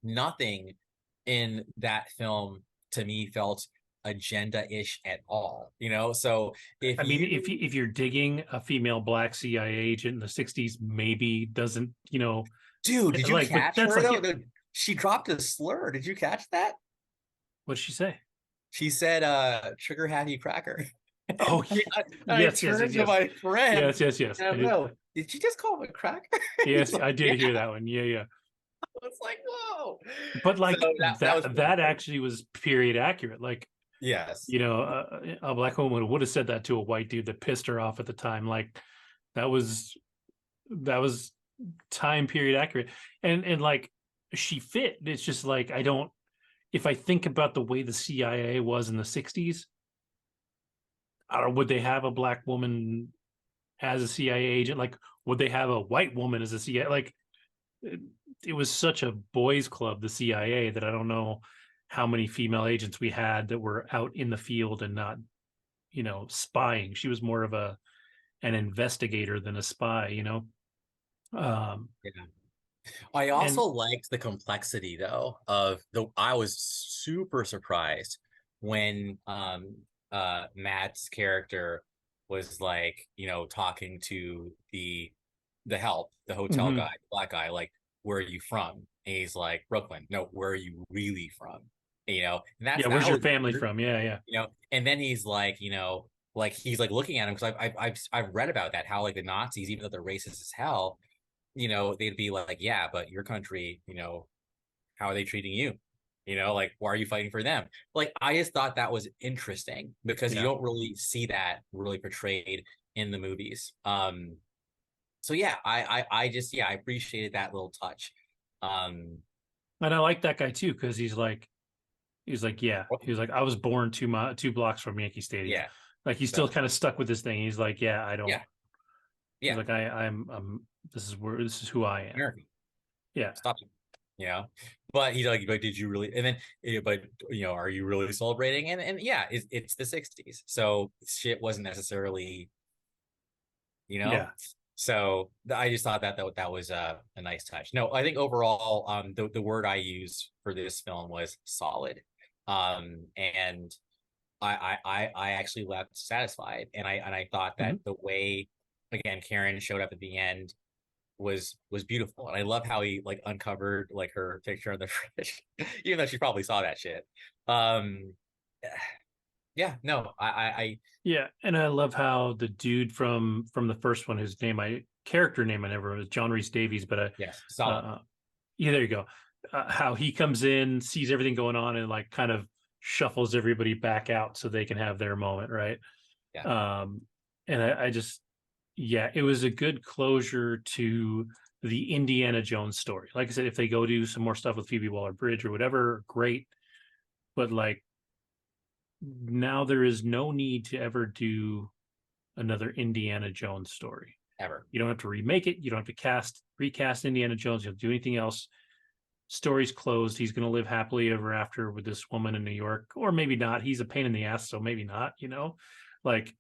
nothing in that film to me felt agenda-ish at all. So if I mean, you if you're digging a female black CIA agent in the '60s, maybe doesn't, dude, did you like, but catch that's her like though? it. She dropped a slur. Did you catch that? What'd she say? She said trigger happy cracker. Oh, Yeah, I yes, yes, turned yes, to yes, my friend yes, yes, yes. and I I'm did. no, did you just call him a cracker? He's Yes, like, I did yeah. hear that one. Yeah, yeah. It's like, whoa. But So like that was pretty that funny. actually was period accurate. Like, Yes. a black woman would have said that to a white dude that pissed her off at the time. Like, that was that was time period accurate, and like she fit. It's just like I don't. If I think about the way the CIA was in the '60s, I don't know, would they have a black woman as a CIA agent? Like, would they have a white woman as a CIA? Like, it, it was such a boys' club, the CIA, that I don't know how many female agents we had that were out in the field and not, spying. She was more of an investigator than a spy. Um, Yeah. I and also liked the complexity though of the I was super surprised when Matt's character was like, talking to the help, the hotel mhm. guy, black guy, like, where are you from? And he's like, Brooklyn. No, where are you really from? And Yeah, where's that your was family weird, from? Yeah, yeah. and then he's like, like he's like looking at him, because I've read about that, how like the Nazis, even though they're racist as hell, they'd be like, yeah, but your country, how are they treating you? Like, why are you fighting for them? Like, I just thought that was interesting because you Yeah. don't really see that really portrayed in the movies. So yeah, I just, yeah, I appreciated that little touch. Um, And I like that guy too, because yeah, he was like, I was born 2 blocks from Yankee Stadium. yeah. Like he's still So kind of stuck with this thing. He's like, yeah, I don't. yeah, He's Yeah, like, I'm this is who I am. American. Yeah. Stop it. Yeah. But he's like, but did you really? And then, but are you really celebrating? And yeah, it's the '60s, so shit wasn't necessarily, you know. Yeah. So I just thought that was a nice touch. No, I think overall, the word I used for this film was solid, and I actually left satisfied, and I thought that Mhm. the way, again, Karen showed up at the end was beautiful, and I love how he like uncovered like her picture on the fridge, even though she probably saw that shit. Um, yeah, no, I Yeah. And I love how the dude from the first one, whose name I character name I never was John Reese Davies, but yes, solid. uh yeah, there you go. How he comes in, sees everything going on, and like kind of shuffles everybody back out so they can have their moment, right? Yeah, Um, and I just, yeah, it was a good closure to the Indiana Jones story. Like I said, if they go do some more stuff with Phoebe Waller-Bridge or whatever, great. But like now there is no need to ever do another Indiana Jones story. ever. You don't have to remake it. You don't have to recast Indiana Jones. You don't have to do anything else. Story's closed. He's going to live happily ever after with this woman in New York, or maybe not. He's a pain in the ass, so maybe not. Like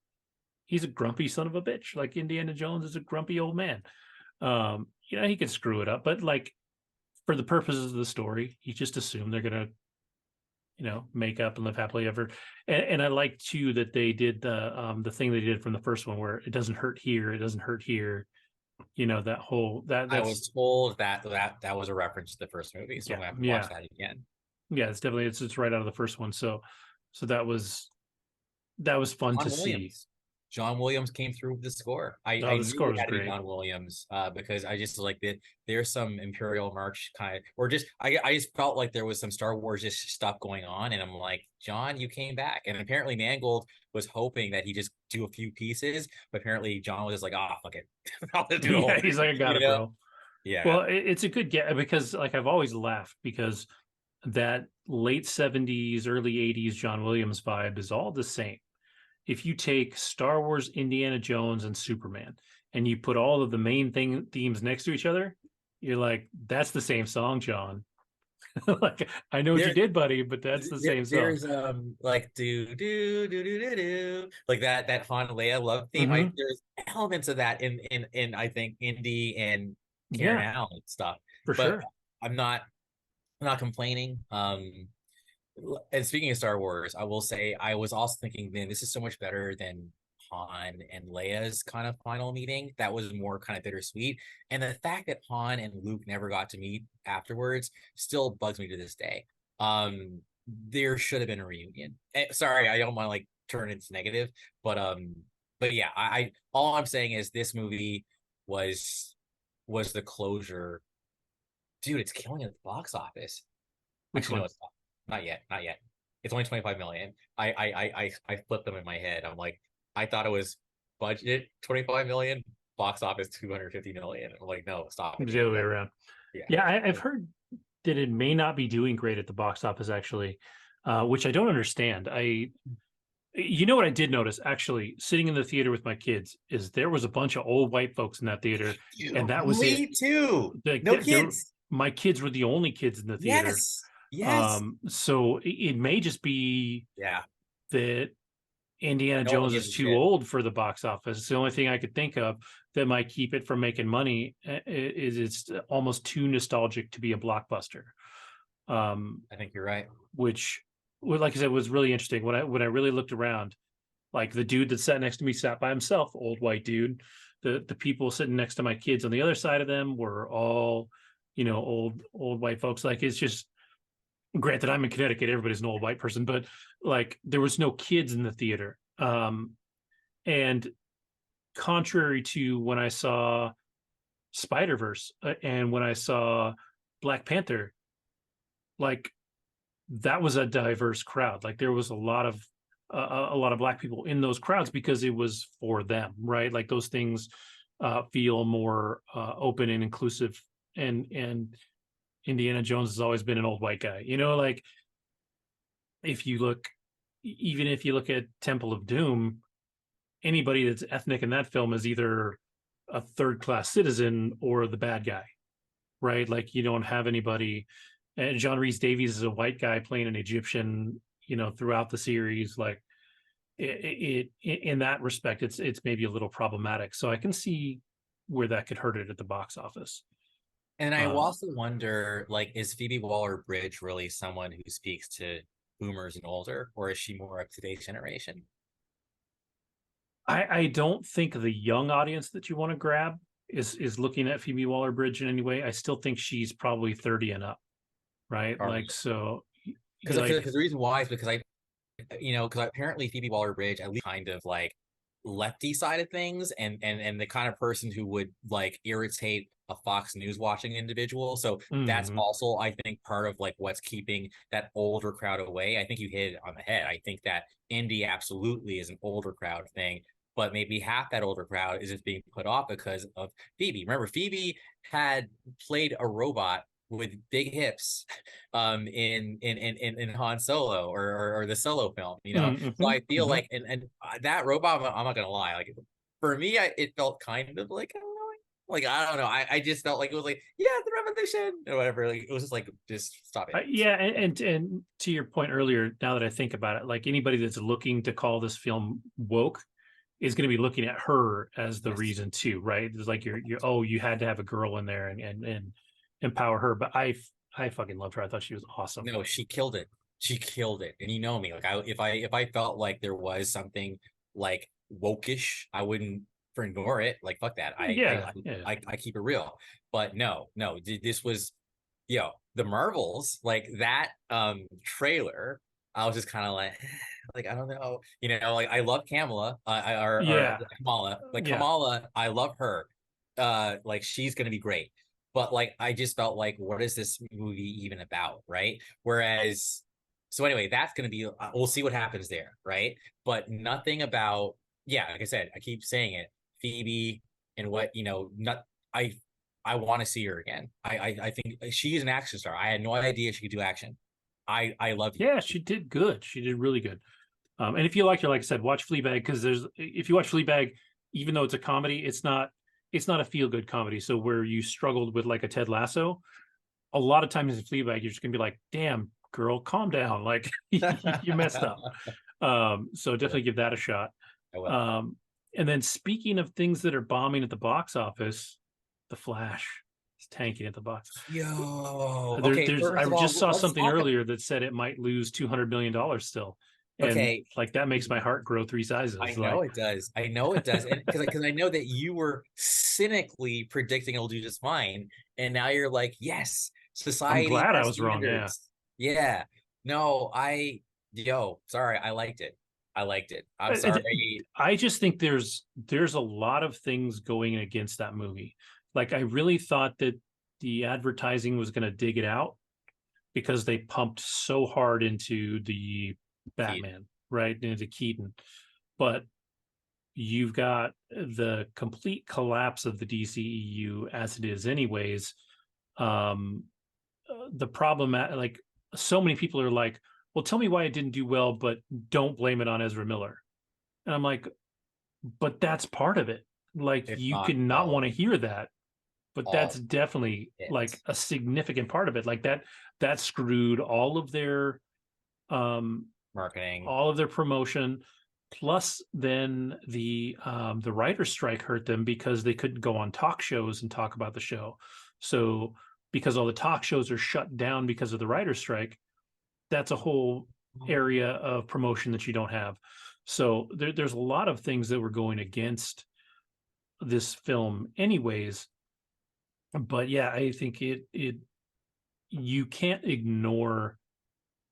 he's a grumpy son of a bitch. Like Indiana Jones is a grumpy old man. He can screw it up, but like for the purposes of the story, he just assumed they're gonna, make up and live happily ever. And I like too that they did the thing they did from the first one where it doesn't hurt here, it doesn't hurt here. That whole I that's was told that was a reference to the first movie, so I'm yeah, gonna have to watch yeah, that again. yeah. It's right out of the first one. So that was fun John to see. Williams. John Williams came through with the score. I, Oh, I the knew score it was had to be great. John Williams because I just like that there's some Imperial March kind of, or just I just felt like there was some Star Wars just stuff going on, and I'm like, John, you came back, and apparently Mangold was hoping that he just do a few pieces, but apparently John was just like, ah, fuck it, I'll just do the whole Yeah, thing, he's like, I got you it, know? bro. Yeah, Well, it's a good get because like I've always laughed because that late 70s, early 80s John Williams vibe is all the same. If you take Star Wars, Indiana Jones, and Superman, and you put all of the main themes next to each other, you're like, that's the same song, John. Like, I know what you there did, buddy, but that's the same song. there's like do like that Han Leia love theme. Mm-hmm. There's elements of that in I think Indy and Karen Yeah, Allen stuff, for but sure. I'm not complaining. And speaking of Star Wars, I will say I was also thinking, man, this is so much better than Han and Leia's kind of final meeting. That was more kind of bittersweet. And the fact that Han and Luke never got to meet afterwards still bugs me to this day. There should have been a reunion. Sorry, I don't want to like turn it into negative, but yeah, I all I'm saying is this movie was was the closure. Dude, it's killing at the box office. Which Actually, no, one? it's not yet. Not yet. It's only 25 million. I flipped them in my head. I'm like, I thought it was budget 25 million, box office 250 million. I'm like, no, stop It it, was the dude. other way Like, around. yeah. Yeah, I've heard that it may not be doing great at the box office, actually, which I don't understand. You know what I did notice actually, sitting in the theater with my kids, is there was a bunch of old white folks in that theater, and Dude, that was it. me too. Like No there, kids. my kids were the only kids in the theater. Yes. Yes. So it may just be Yeah. that Indiana No one Jones gives is a too shit. old for the box office. It's the only thing I could think of that might keep it from making money is it's almost too nostalgic to be a blockbuster. Um, I think you're right. which, well, like I said, was really interesting. When I really looked around, like the dude that sat next to me sat by himself, old white dude. The people sitting next to my kids on the other side of them were all, old white folks. Like it's just granted, I'm in Connecticut, everybody's an old white person, but like there was no kids in the theater. And contrary to when I saw Spider-Verse and when I saw Black Panther, like that was a diverse crowd. Like there was a lot of black people in those crowds because it was for them, right? Like those things feel more open and inclusive. And Indiana Jones has always been an old white guy. Like if you look, even if you look at Temple of Doom, anybody that's ethnic in that film is either a third class citizen or the bad guy, right? Like you don't have anybody. And John Rhys Davies is a white guy playing an Egyptian, throughout the series. Like in that respect, it's maybe a little problematic. So I can see where that could hurt it at the box office. And I Um, also wonder, like, is Phoebe Waller-Bridge really someone who speaks to boomers and older, or is she more of today's generation? I don't think the young audience that you want to grab is looking at Phoebe Waller-Bridge in any way. I still think she's probably 30 and up, right? Or Like so, like because the reason why is because because apparently Phoebe Waller-Bridge at least kind of like lefty side of things, and the kind of person who would like irritate a Fox News watching individual. So that's mhm. also, I think, part of like what's keeping that older crowd away. I think you hit it on the head. I think that Indy absolutely is an older crowd thing, but maybe half that older crowd is just being put off because of Phoebe. Remember, Phoebe had played a robot with big hips in Han Solo, or the Solo film, So Mm-hmm. I feel Mm-hmm. like, and that robot, I'm not gonna lie, like for me, it felt kind of like annoying. Like I don't know, I just felt like it was like, yeah, the revolution or whatever. Like it was just like, just stop it. Yeah, and to your point earlier, now that I think about it, like anybody that's looking to call this film woke is going to be looking at her as the Yes. reason too, right? It's like you're oh, you had to have a girl in there and empower her. But I fucking loved her. I thought she was awesome. No, she killed it. She killed it. And you know me, like if I felt like there was something like wokish, I wouldn't for ignore it. Like fuck that. Yeah, yeah, I keep it real. But no, this was the Marvels, like that trailer. I was just kind of like, like I don't know, like I love Kamala, or yeah, Kamala, like yeah. Kamala, I love her, like she's gonna be great, but like I just felt like, what is this movie even about, right? Whereas, so anyway, that's gonna be, we'll see what happens there, right? But nothing about, yeah, like I said, I keep saying it, Phoebe, and what not I I want to see her again. I think she is an action star. I had no idea she could do action. I love you. Yeah, she did good. She did really good. And if you like her, like I said, watch Fleabag because there's if you watch Fleabag, even though it's a comedy, it's not a feel good comedy. So where you struggled with like a Ted Lasso, a lot of times in Fleabag, you're just gonna be like, "Damn, girl, calm down. Like you messed up." So definitely give that a shot. I will. Um, and then speaking of things that are bombing at the box office, The Flash is tanking at the box. Yo, okay. There's I First of just all, saw let's something talk. earlier that said it might lose $200 million still, and Okay, like that makes my heart grow three I sizes. know Like, it does. I know it does, and because I know that you were cynically predicting it'll do just fine, and now you're like, yes, I'm society glad I has was wrong. Yeah, standards. Yeah. No, sorry, I liked it. I liked it. I'm sorry. I just think there's a lot of things going against that movie. Like, I really thought that the advertising was going to dig it out because they pumped so hard into the Keith. Batman, right, into Keaton, but you've got the complete collapse of the DCEU as it is, anyways. Um, the problem, like, so many people are like, "Well, tell me why it didn't do well, but don't blame it on Ezra Miller." And I'm like, "But that's part of it. Like, If you not could not all want to hear that, but that's all definitely it. like a significant part of it. Like that screwed um Marketing. all of their promotion. Plus, then the writer's strike hurt them because they couldn't go on talk shows and talk about the show. So because all the talk shows are shut down because of the writer's strike, that's a whole area of promotion that you don't have. So there's a lot of things that were going against this film, anyways. But yeah, I think it you can't ignore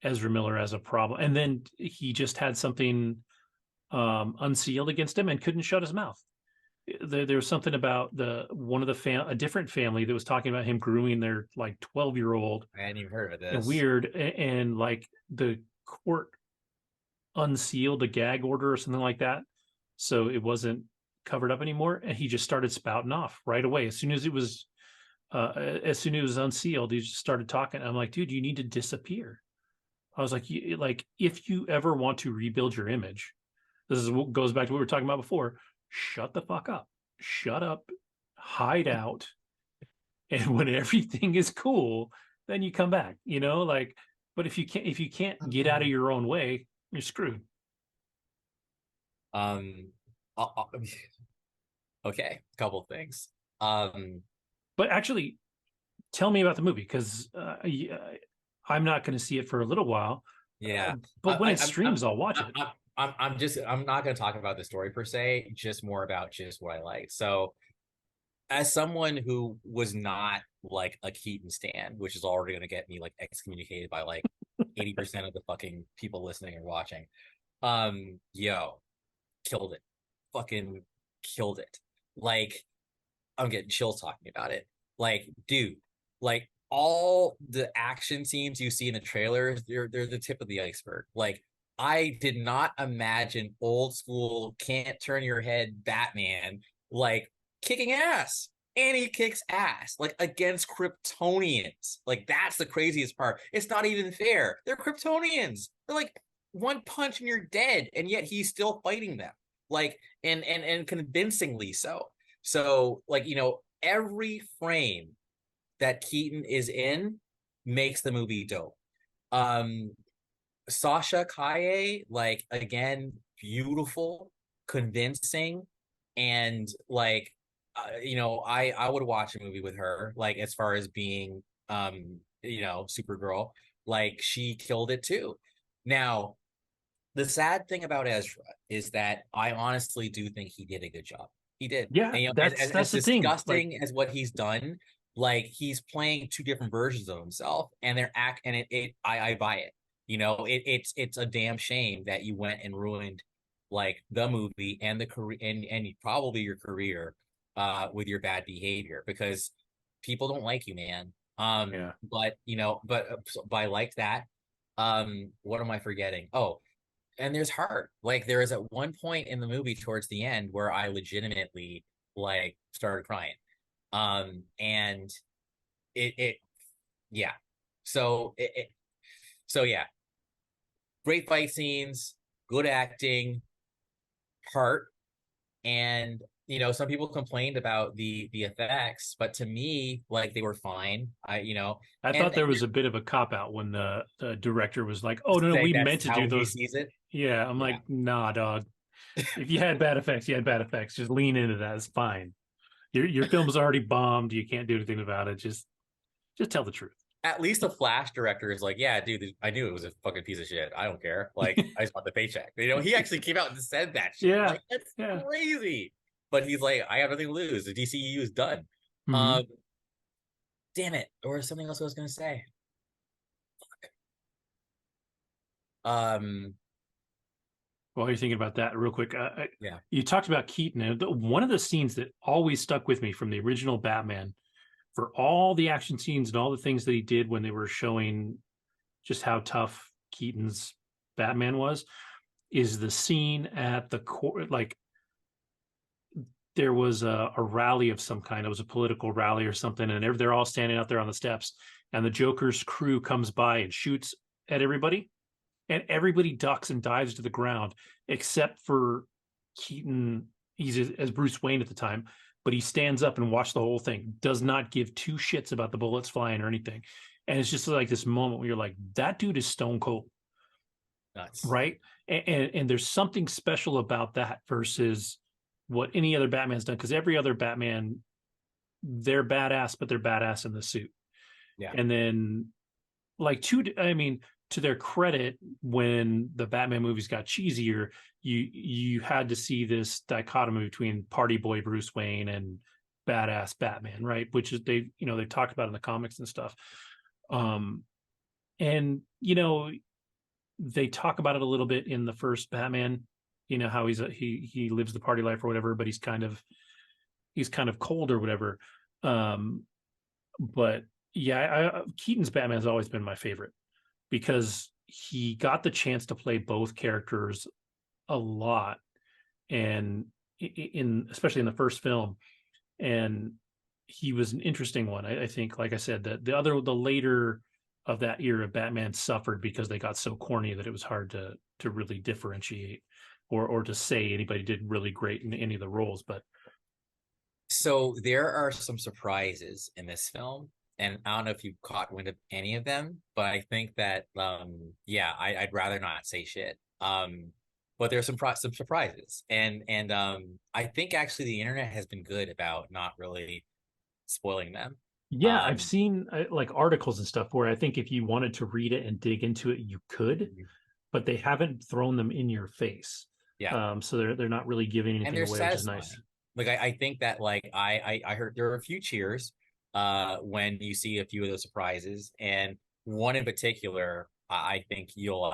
Ezra Miller as a problem. And then he just had something unsealed against him and couldn't shut his mouth. There was something about a different family that was talking about him grooming their like 12-year-old I hadn't even heard of and this. weird, and like the court unsealed a gag order or something like that, so it wasn't covered up anymore. And he just started spouting off right away as soon as it was unsealed. He just started talking. I'm like, dude, you need to disappear. I was like, if you ever want to rebuild your image, this is what goes back to what we were talking about before. Shut the fuck up. Shut up hide out, and when everything is cool, then you come back, like, but if you can't get out of your own way, you're screwed. Um, uh, uh, okay, couple things. Um, But actually, tell me about the movie, because I'm not going to see it for a little while. yeah, But when it streams, I'll watch it. I'm not going to talk about the story per se, just more about just what I like. So, as someone who was not like a Keaton stan, which is already going to get me like excommunicated by like 80% of the fucking people listening or watching, yo, killed it, fucking killed it. Like, I'm getting chills talking about it. Like, dude, like all the action scenes you see in the trailers, they're the tip of the iceberg. Like, I did not imagine old school can't turn your head Batman like kicking ass. And he kicks ass like against Kryptonians. Like, that's the craziest part. It's not even fair. They're Kryptonians. They're like one punch and you're dead, and yet he's still fighting them. Like, and convincingly so. So, like, every frame that Keaton is in makes the movie dope. Um, Sasha Kaye, like, again, beautiful, convincing, and like, I would watch a movie with her. Like, as far as being, Supergirl, like, she killed it too. Now, the sad thing about Ezra is that I honestly do think he did a good job. He did. Yeah, And, that's as the thing. Like, disgusting as what he's done, like, he's playing two different versions of himself, and I buy it. It's a damn shame that you went and ruined like the movie and the career and probably your career with your bad behavior, because people don't like you, man. yeah, But I liked that. What am I forgetting? Oh, and there's heart. Like, there is at one point in the movie towards the end where I legitimately like started crying. And it yeah. So yeah, great fight scenes, good acting, heart, and some people complained about the effects, but to me, like, they were fine. I thought And there was a bit of a cop out when the director was like, "Oh, no, say we that's meant to do how he those." sees it. Yeah, I'm Yeah. like, nah, dog. If you had bad effects, you had bad effects. Just lean into that. It's fine. Your film's already bombed. You can't do anything about it. Just tell the truth. At least the Flash director is like, yeah, dude, I knew it was a fucking piece of shit. I don't care. Like, I just want the paycheck. He actually came out and said that shit. Yeah, Like, that's yeah. crazy. But he's like, I have nothing to lose. The DCEU is done. Mm-hmm. Um, damn it. Or something else I was gonna say. Um, While you're thinking about that, real quick, yeah. you talked about Keaton, and one of the scenes that always stuck with me from the original Batman, for all the action scenes and all the things that he did when they were showing just how tough Keaton's Batman was, is the scene at the court. Like, there was a rally of some kind. It was a political rally or something, and they're all standing out there on the steps, and the Joker's crew comes by and shoots at everybody, and everybody ducks and dives to the ground except for Keaton. He's as Bruce Wayne at the time, but he stands up and watches the whole thing, does not give two shits about the bullets flying or anything. And it's just like this moment where you're like, that dude is stone cold, Nuts. right? And there's something special about that versus what any other Batman's done, because every other Batman, they're badass, but they're badass in the suit. Yeah. And then, like, to their credit, when the Batman movies got cheesier, you had to see this dichotomy between party boy Bruce Wayne and badass Batman, right? Which is they talked about in the comics and stuff. And they talk about it a little bit in the first Batman, how he lives the party life or whatever, but he's kind of cold or whatever. But yeah, Keaton's Batman has always been my favorite, because he got the chance to play both characters a lot, and especially in the first film, and he was an interesting one. I think, like I said, that the later of that era, Batman suffered because they got so corny that it was hard to really differentiate or to say anybody did really great in any of the roles. But So there are some surprises in this film, and I don't know if you caught wind of any of them, but I think that yeah, I'd rather not say shit. But there's some surprises, and I think actually the internet has been good about not really spoiling them. Yeah, I've Um, seen like articles and stuff where I think if you wanted to read it and dig into it, you could, but they haven't thrown them in your face. yeah, So they're not really giving and anything they're away, which is nice. satisfying. Like I think that like I heard there are a few cheers when you see a few of those surprises, and one in particular I think you'll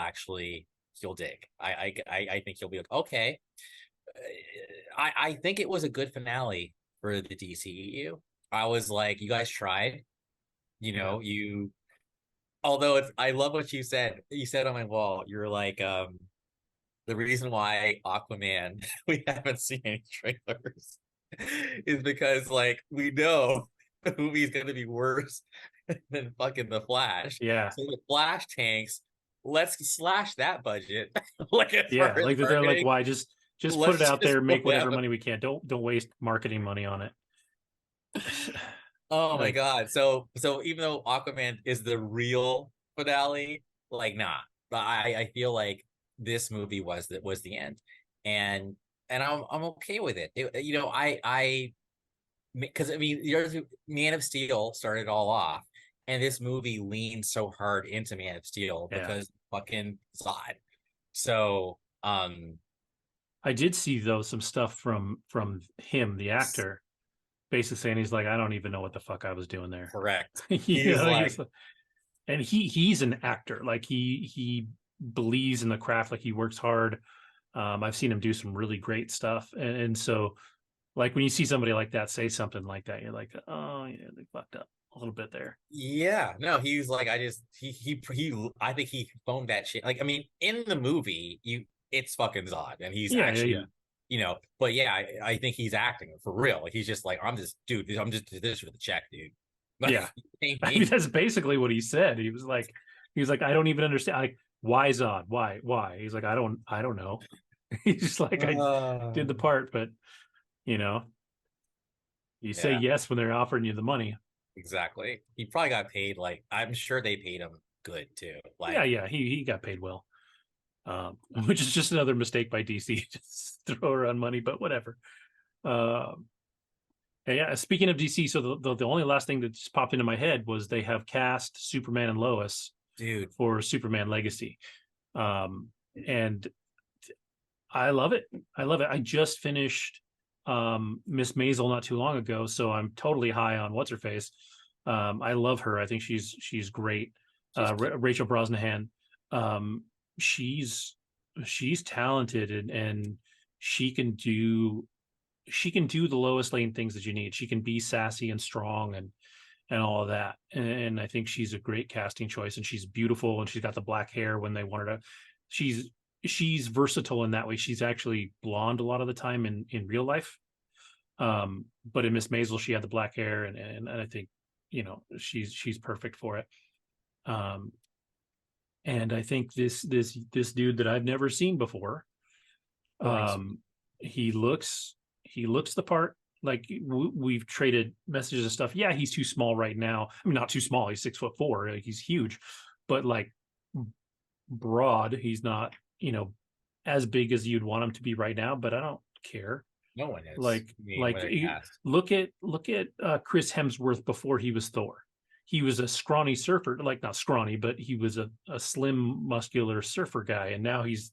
dig. I think you'll be like, okay. I think it was a good finale for the DCEU. I was like, you guys tried, Yeah. you although it's I love what you said. You said on my wall, you're like, the reason why Aquaman we haven't seen any trailers is because like we know the movie's gonna be worse than fucking the Flash. Yeah. So the Flash tanks, let's slash that budget. Like as far Yeah. as Like they're like, marketing, why just put it let's out just there, make whatever whatever. money we can. Don't waste marketing money on it. Oh my Like, god. So even though Aquaman is the real finale, like nah. But I feel like this movie was the end. And I'm okay with it. I because I mean, Man of Steel started it all off, and this movie leaned so hard into Man of Steel yeah. because fucking Zod. So, I did see though some stuff from him, the actor, basically saying he's like, I don't even know what the fuck I was doing there. correct. You He's know, like, and he's an actor. Like he believes in the craft, like he works hard. I've seen him do some really great stuff. And so like when you see somebody like that say something like that, you're like, oh yeah, they fucked up a little bit there. yeah, no, he's like, I just I think he phoned that shit. Like, I mean, in the movie, it's fucking Zod, and he's Yeah, yeah, actually, yeah. but yeah, I think he's acting for real. Like, he's just like, I'm just, dude, I'm just this for the check, dude. Like, Yeah. pay I mean, me. that's basically what he said. He was like, I don't even understand. Like, why Zod? Why? Why? He's like, I don't know. He's just like, I did the Uh, part, but you know, you say yeah, yes when they're offering you the money. exactly. He probably got paid. Like, I'm sure they paid him good too. Yeah, Like, yeah, he got paid well, which is just another mistake by DC. Just throw around money, but whatever. Um, and yeah, speaking of DC, so the only last thing that just popped into my head was they have cast Superman and Lois dude, for Superman Legacy, um, and I love it. I love it. I just finished Miss Maisel not too long ago, so I'm totally high on what's her face. I love her. I think she's great. she's cute. Rachel Brosnahan. Um, she's she's talented and she can do she can do the Lois Lane things that you need. She can be sassy and strong and all of that. And I think she's a great casting choice. And she's beautiful and she's got the black hair when they want her to. She's she's versatile in that way. She's actually blonde a lot of the time in real life. But in Miss Maisel, she had the black hair, and I think she's perfect for it. Um, and I think this dude that I've never seen before, Going to, um, he looks the part. Like we've traded messages and stuff. Yeah, he's too small right now. I mean, not too small. He's 6'4". Like, he's huge, but like broad. He's not as big as you'd want him to be right now. But I don't care. no one is. Like I mean, when it cast. look at Chris Hemsworth before he was Thor. He was a scrawny surfer, like not scrawny, but he was a slim, muscular surfer guy, and now he's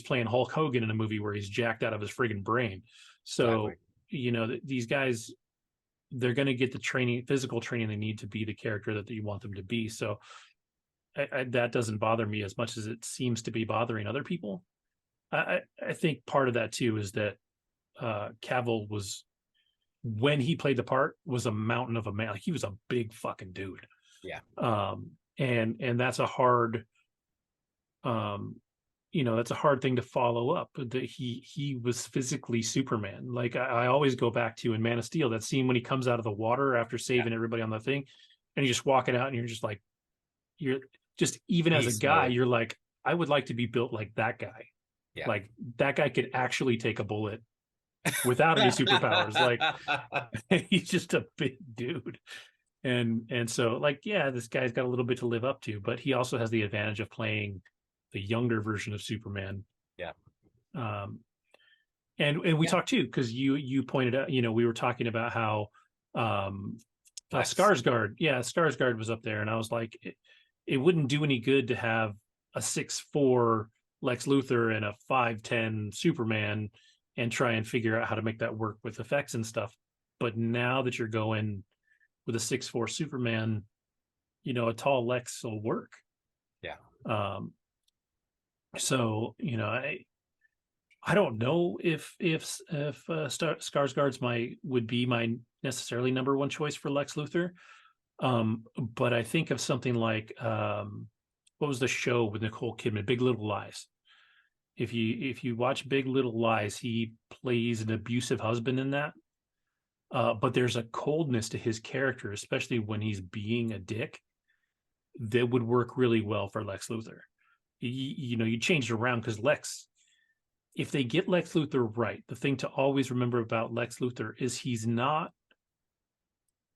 playing Hulk Hogan in a movie where he's jacked out of his friggin' brain. Exactly. So these guys, they're going to get the training, physical training they need to be the character that you want them to be. So that doesn't bother me as much as it seems to be bothering other people. I think part of that too is that Cavill was when he played the part was a mountain of a man. Like, he was a big fucking dude. Yeah. And that's a hard um that's a hard thing to follow up. That he was physically Superman. Like, I always go back to in Man of Steel, that scene when he comes out of the water after Yeah. saving everybody on the thing, and he's just walking out, and you're just like, you're just, even as a Beast guy, mode. you're like, I would like to be built like that guy. Yeah. Like, that guy could actually take a bullet without any superpowers. Like he's just a big dude. And so like, yeah, this guy's got a little bit to live up to, but he also has the advantage of playing the younger version of Superman. Yeah. Um, and we Yeah. talked too, because you pointed out, we were talking about how um Lex. Skarsgård was up there, and I was like, it wouldn't do any good to have a 6'4" Lex Luthor and a 5'10" Superman and try and figure out how to make that work with effects and stuff. But now that you're going with a 6'4" Superman, a tall Lex will work. Yeah. So I don't know if Skarsgård's would be my necessarily number one choice for Lex Luthor. But I think of something like what was the show with Nicole Kidman, Big Little Lies. If you watch Big Little Lies, he plays an abusive husband in that. But there's a coldness to his character, especially when he's being a dick, that would work really well for Lex Luthor. You change it around because if they get Lex Luthor right, the thing to always remember about Lex Luthor is he's not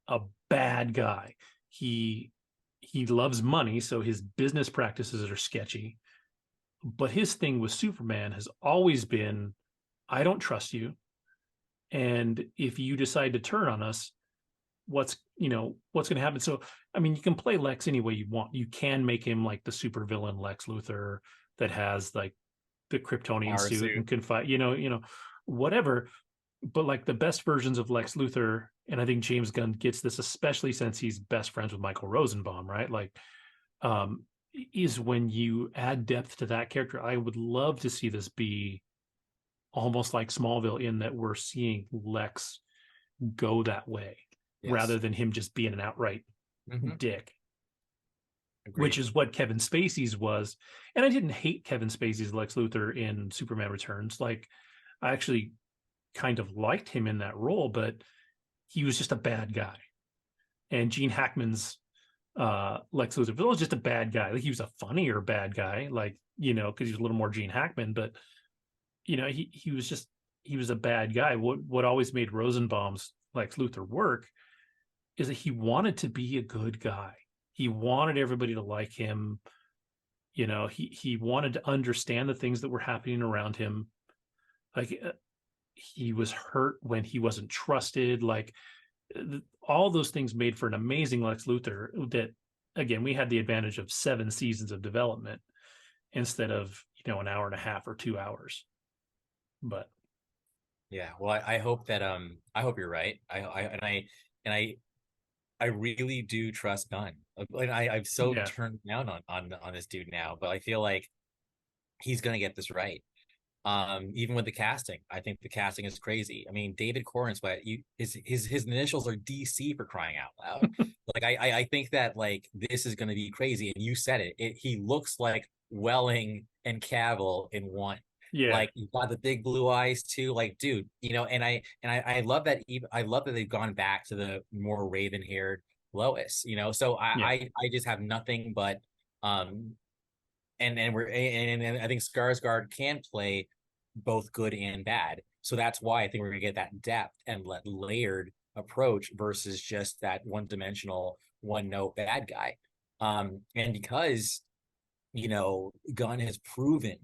a bad guy. He loves money, so his business practices are sketchy. But his thing with Superman has always been, I don't trust you. And if you decide to turn on us, what's going to happen? So, I mean, you can play Lex any way you want. You can make him like the supervillain Lex Luthor that has like the Kryptonian suit and can fight, whatever. But like the best versions of Lex Luthor, and I think James Gunn gets this, especially since he's best friends with Michael Rosenbaum, right? Like, is when you add depth to that character. I would love to see this be almost like Smallville, in that we're seeing Lex go that way rather than him just being an outright dick. Agreed. Which is what Kevin Spacey's was. And I didn't hate Kevin Spacey's Lex Luthor in Superman Returns. Like, I actually kind of liked him in that role, but he was just a bad guy. And Gene Hackman's Lex Luthor was just a bad guy. Like, he was a funnier bad guy, like, because he was a little more Gene Hackman, but he was a bad guy. What always made Rosenbaum's Lex Luthor work is that he wanted to be a good guy. He wanted everybody to like him. He wanted to understand the things that were happening around him. Like, he was hurt when he wasn't trusted. Like, all those things made for an amazing Lex Luthor that, again, we had the advantage of 7 seasons of development instead of, an hour and a half or 2 hours. But yeah, well, I hope that I hope you're right. I really do trust Gunn. Like, I'm so turned down on this dude now, but I feel like he's gonna get this right. Even with the casting, I think the casting is crazy. I mean, David Corns, his initials are DC, for crying out loud. Like, I think that like this is gonna be crazy, and you said it. He looks like Welling and Cavill in one. Yeah, like, you got the big blue eyes too. Like, dude, and I love that. I love that they've gone back to the more raven haired Lois. So I just have nothing but and I think Skarsgård can play both good and bad. So that's why I think we're gonna get that depth and layered approach versus just that one dimensional, one note bad guy. And because Gunn has proven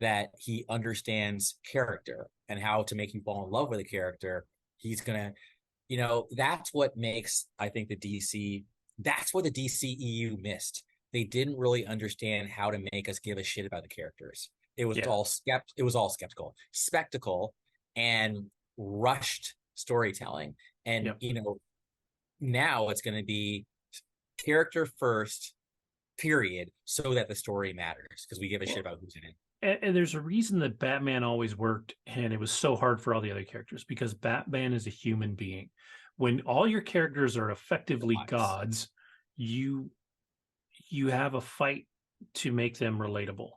that he understands character and how to make you fall in love with a character, he's gonna, that's what makes, I think, that's what the DCEU missed. They didn't really understand how to make us give a shit about the characters. It was all skeptical, spectacle, and rushed storytelling. And now it's going to be character first, period, so that the story matters, because we give a shit about who's in it. And there's a reason that Batman always worked, and it was so hard for all the other characters, because Batman is a human being. When all your characters are effectively gods, you have a fight to make them relatable.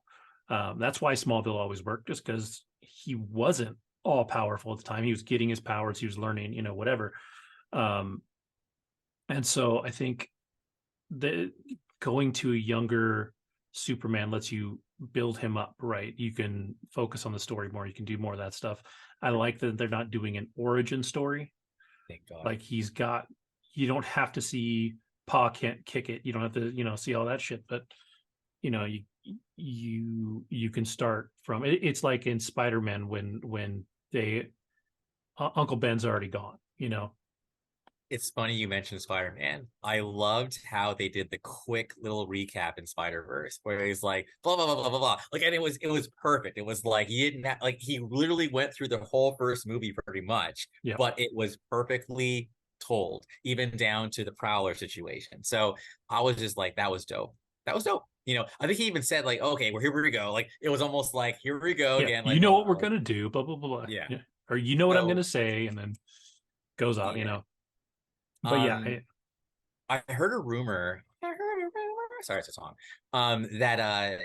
That's why Smallville always worked, just because he wasn't all powerful at the time. He was getting his powers, he was learning, whatever. And so I think that going to a younger Superman lets you build him up, right? You can focus on the story more. You can do more of that stuff. I like that they're not doing an origin story. Thank God. Like you don't have to see Pa can't kick it. You don't have to, see all that shit. But you know, you can start from it's like in Spider-Man when they Uncle Ben's already gone. It's funny you mentioned Spider-Man. I loved how they did the quick little recap in Spider-Verse where he's like blah blah blah blah blah blah. Like, and it was perfect. It was like he didn't have, like he literally went through the whole first movie pretty much, Yeah. but it was perfectly told, even down to the Prowler situation. So I was just like, that was dope. That was dope. I think he even said like, okay, well, here we go. Like it was almost like, here we go Yeah. again. You Like, know what we're like, gonna do, blah blah blah blah. yeah. Yeah. Or you know what I'm So gonna say, and then goes off, yeah. But yeah, Um, I heard a rumor. I heard a rumor. Sorry, it's a song. That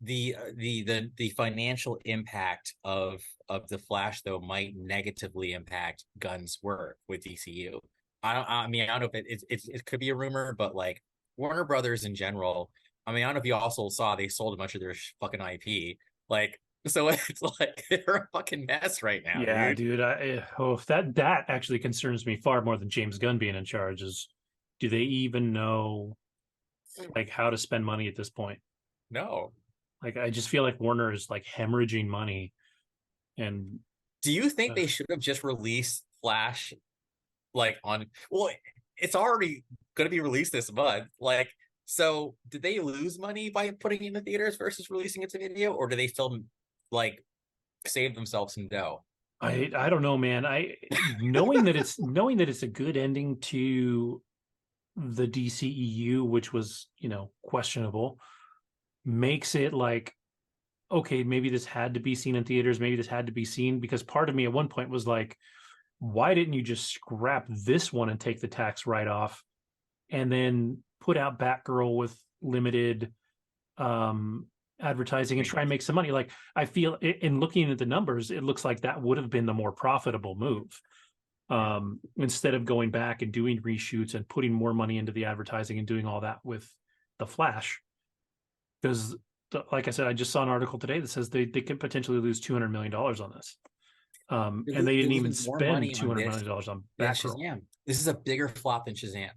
the financial impact of the Flash though might negatively impact Gunn's work with DCU. I mean, I don't know if it could be a rumor, but like Warner Brothers in general. I mean, I don't know if you also saw they sold a bunch of their fucking IP. Like, so it's like they're a fucking mess right now, yeah, dude. dude. If that actually concerns me far more than James Gunn being in charge. Is do they even know like how to spend money at this point? No. Like I just feel like Warner is like hemorrhaging money, and Do you think uh, they should have just released Flash like on well, it's already gonna be released this month. Like, so did they lose money by putting it in the theaters versus releasing it to video, or do they still like save themselves some dough? I don't know, man. I knowing that it's a good ending to the DCEU, which was questionable, makes it like okay, maybe this had to be seen in theaters, maybe this had to be seen because part of me at one point was like, why didn't you just scrap this one and take the tax write off and then put out Batgirl with limited um advertising and try and make some money? Like I feel in looking at the numbers, it looks like that would have been the more profitable move. Yeah. Instead of going back and doing reshoots and putting more money into the advertising and doing all that with the Flash. Because like I said, I just saw an article today that says they could potentially lose $200 million on this. And they They're didn't even losing more spend money two on hundred this million dollars on than Batgirl, Shazam. This is a bigger flop than Shazam,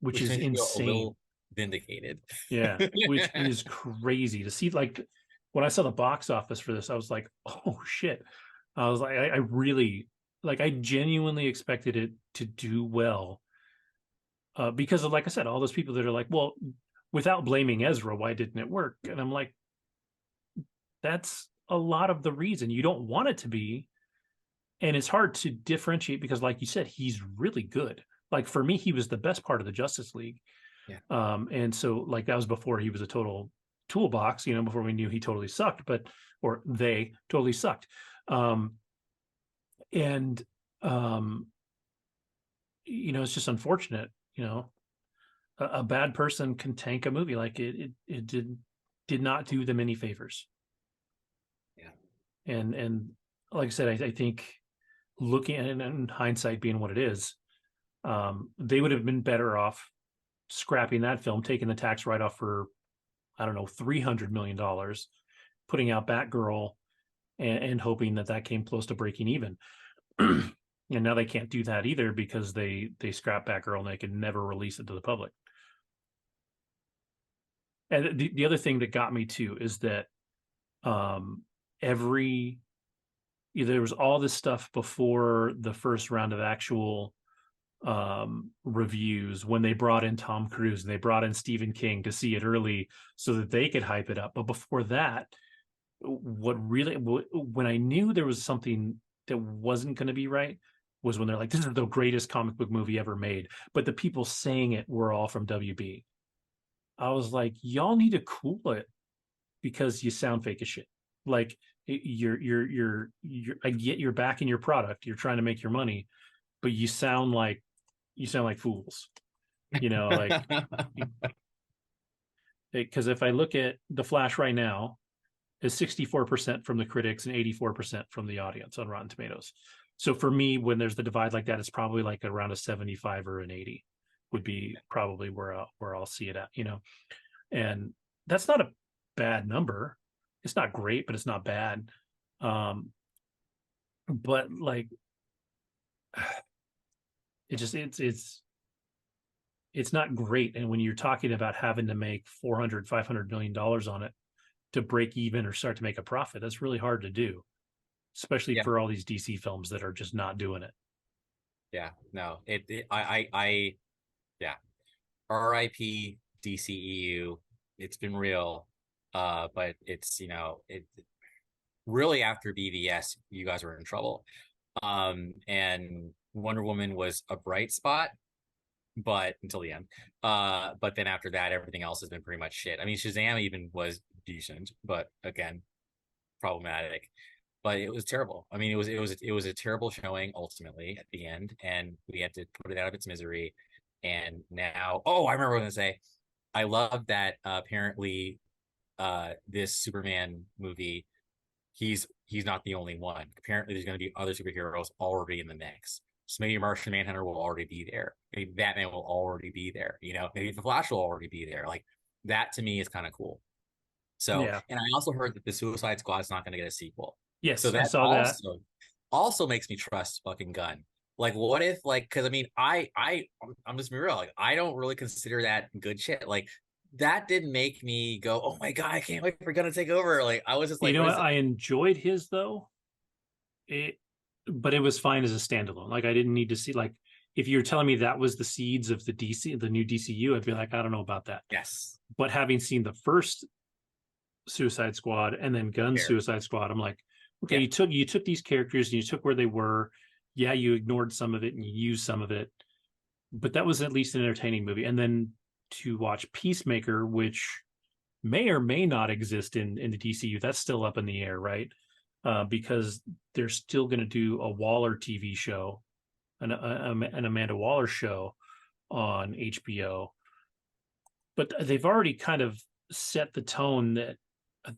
which which is makes me feel a insane. little vindicated. Yeah, which is crazy to see. Like when I saw the box office for this, I was like, oh shit. I was like, I really like I genuinely expected it to do well. Because of, like I said, all those people that are like, well, without blaming Ezra, why didn't it work? And I'm like, that's a lot of the reason. You don't want it to be, and it's hard to differentiate because like you said, he's really good. Like for me, he was the best part of the Justice League. Yeah. And so like that was before he was a total toolbox, before we knew he totally sucked, but or they totally sucked. And it's just unfortunate, a bad person can tank a movie. Like it did not do them any favors. Yeah. And like I said, I think looking at it in hindsight being what it is, they would have been better off scrapping that film, taking the tax write off for, I don't know, $300 million, putting out Batgirl and hoping that came close to breaking even. And now they can't do that either because they scrap Batgirl and they could never release it to the public. And the other thing that got me too is that every there was all this stuff before the first round of actual reviews when they brought in Tom Cruise and they brought in Stephen King to see it early so that they could hype it up. But before that, when I knew there was something that wasn't going to be right was when they're like, this is the greatest comic book movie ever made. But the people saying it were all from WB. I was like, y'all need to cool it because you sound fake as shit. Like you're I get you're backing your product, you're trying to make your money, but you sound like fools, like because if I look at the Flash right now, is 64% from the critics and 84% from the audience on Rotten Tomatoes. So for me, when there's the divide like that, it's probably like around a 75 or an 80 would be probably where I'll see it at, and that's not a bad number. It's not great, but it's not bad. Um, but like it just it's not great. And when you're talking about having to make 400 to 500 million dollars on it to break even or start to make a profit, that's really hard to do, especially Yeah, for all these DC films that are just not doing it. yeah, no, yeah. RIP DCEU. It's been real, but it's it really after BVS, you guys were in trouble. And Wonder Woman was a bright spot, but until the end. But then after that, everything else has been pretty much shit. I mean, Shazam even was decent, but again, problematic. But it was terrible. I mean, it was a terrible showing ultimately at the end, and we had to put it out of its misery. And now, oh, I remember what I was gonna say. I love that apparently this Superman movie, he's not the only one. Apparently, there's going to be other superheroes already in the mix. So maybe Martian Manhunter will already be there. Maybe Batman will already be there. Maybe the Flash will already be there. Like that to me is kind of cool. So, Yeah. and I also heard that the Suicide Squad is not going to get a sequel. So Yes, I that saw that. also makes me trust fucking Gunn. Like, what if like because I mean I'm just being real. Like, I don't really consider that good shit. Like that didn't make me go, oh my god, I can't wait for Gunn to take over. Like I was just You like, know what what? is it? I enjoyed his though. It, but it was fine as a standalone. Like I didn't need to see like if you're telling me that was the seeds of the DC, the new DCU, I'd be like, I don't know about that. Yes, But having seen the first Suicide Squad and then Gunn's fair. Suicide Squad, I'm like, okay, Yeah, you took these characters and you took where they were. Yeah, you ignored some of it and you used some of it, but that was at least an entertaining movie. And then to watch Peacemaker, which may or may not exist in the DCU, that's still up in the air, right? Because they're still going to do a Waller TV show, an Amanda Waller show on HBO, but they've already kind of set the tone that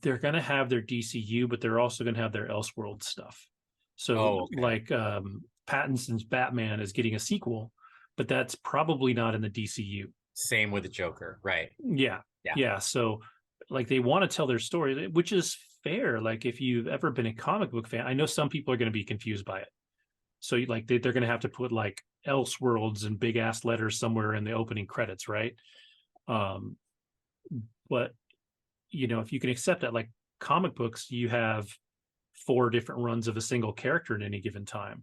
they're going to have their DCU, but they're also going to have their Elseworld stuff. So, oh, okay. like Pattinson's Batman is getting a sequel, but that's probably not in the DCU. Same with the Joker, right? Yeah, Yeah. yeah. So, like, they want to tell their story, which is fair. Like, if you've ever been a comic book fan, I know some people are going to be confused by it. So, like, they're going to have to put like Elseworlds in big ass letters somewhere in the opening credits, right? Um, but if you can accept that, like comic books, you have four different runs of a single character at any given time.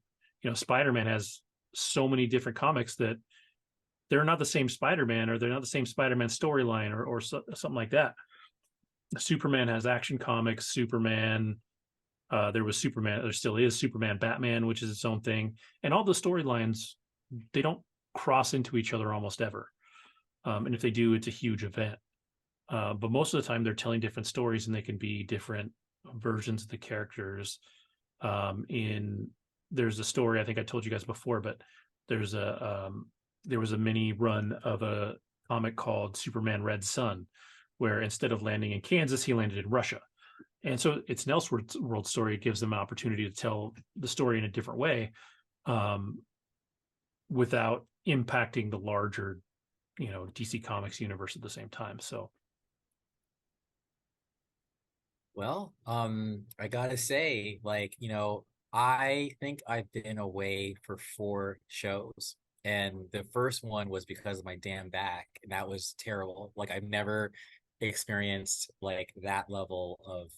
Spider-Man has so many different comics that they're not the same Spider-Man, or they're not the same Spider-Man storyline, or something like that. Superman has Action Comics, Superman. There was Superman. There still is Superman, Batman, which is its own thing, and all the storylines, they don't cross into each other almost ever. And if they do, it's a huge event. But most of the time, they're telling different stories, and they can be different versions of the characters. In There's a story I think I told you guys before, but there's a there was a mini run of a comic called Superman Red Sun, where instead of landing in Kansas, he landed in Russia. And so it's an Elseworld story. It gives them an opportunity to tell the story in a different way, um, without impacting the larger, DC Comics universe at the same time. So Well, I gotta say, like, I think I've been away for 4 shows. And the first one was because of my damn back, and that was terrible. Like, I've never experienced like that level of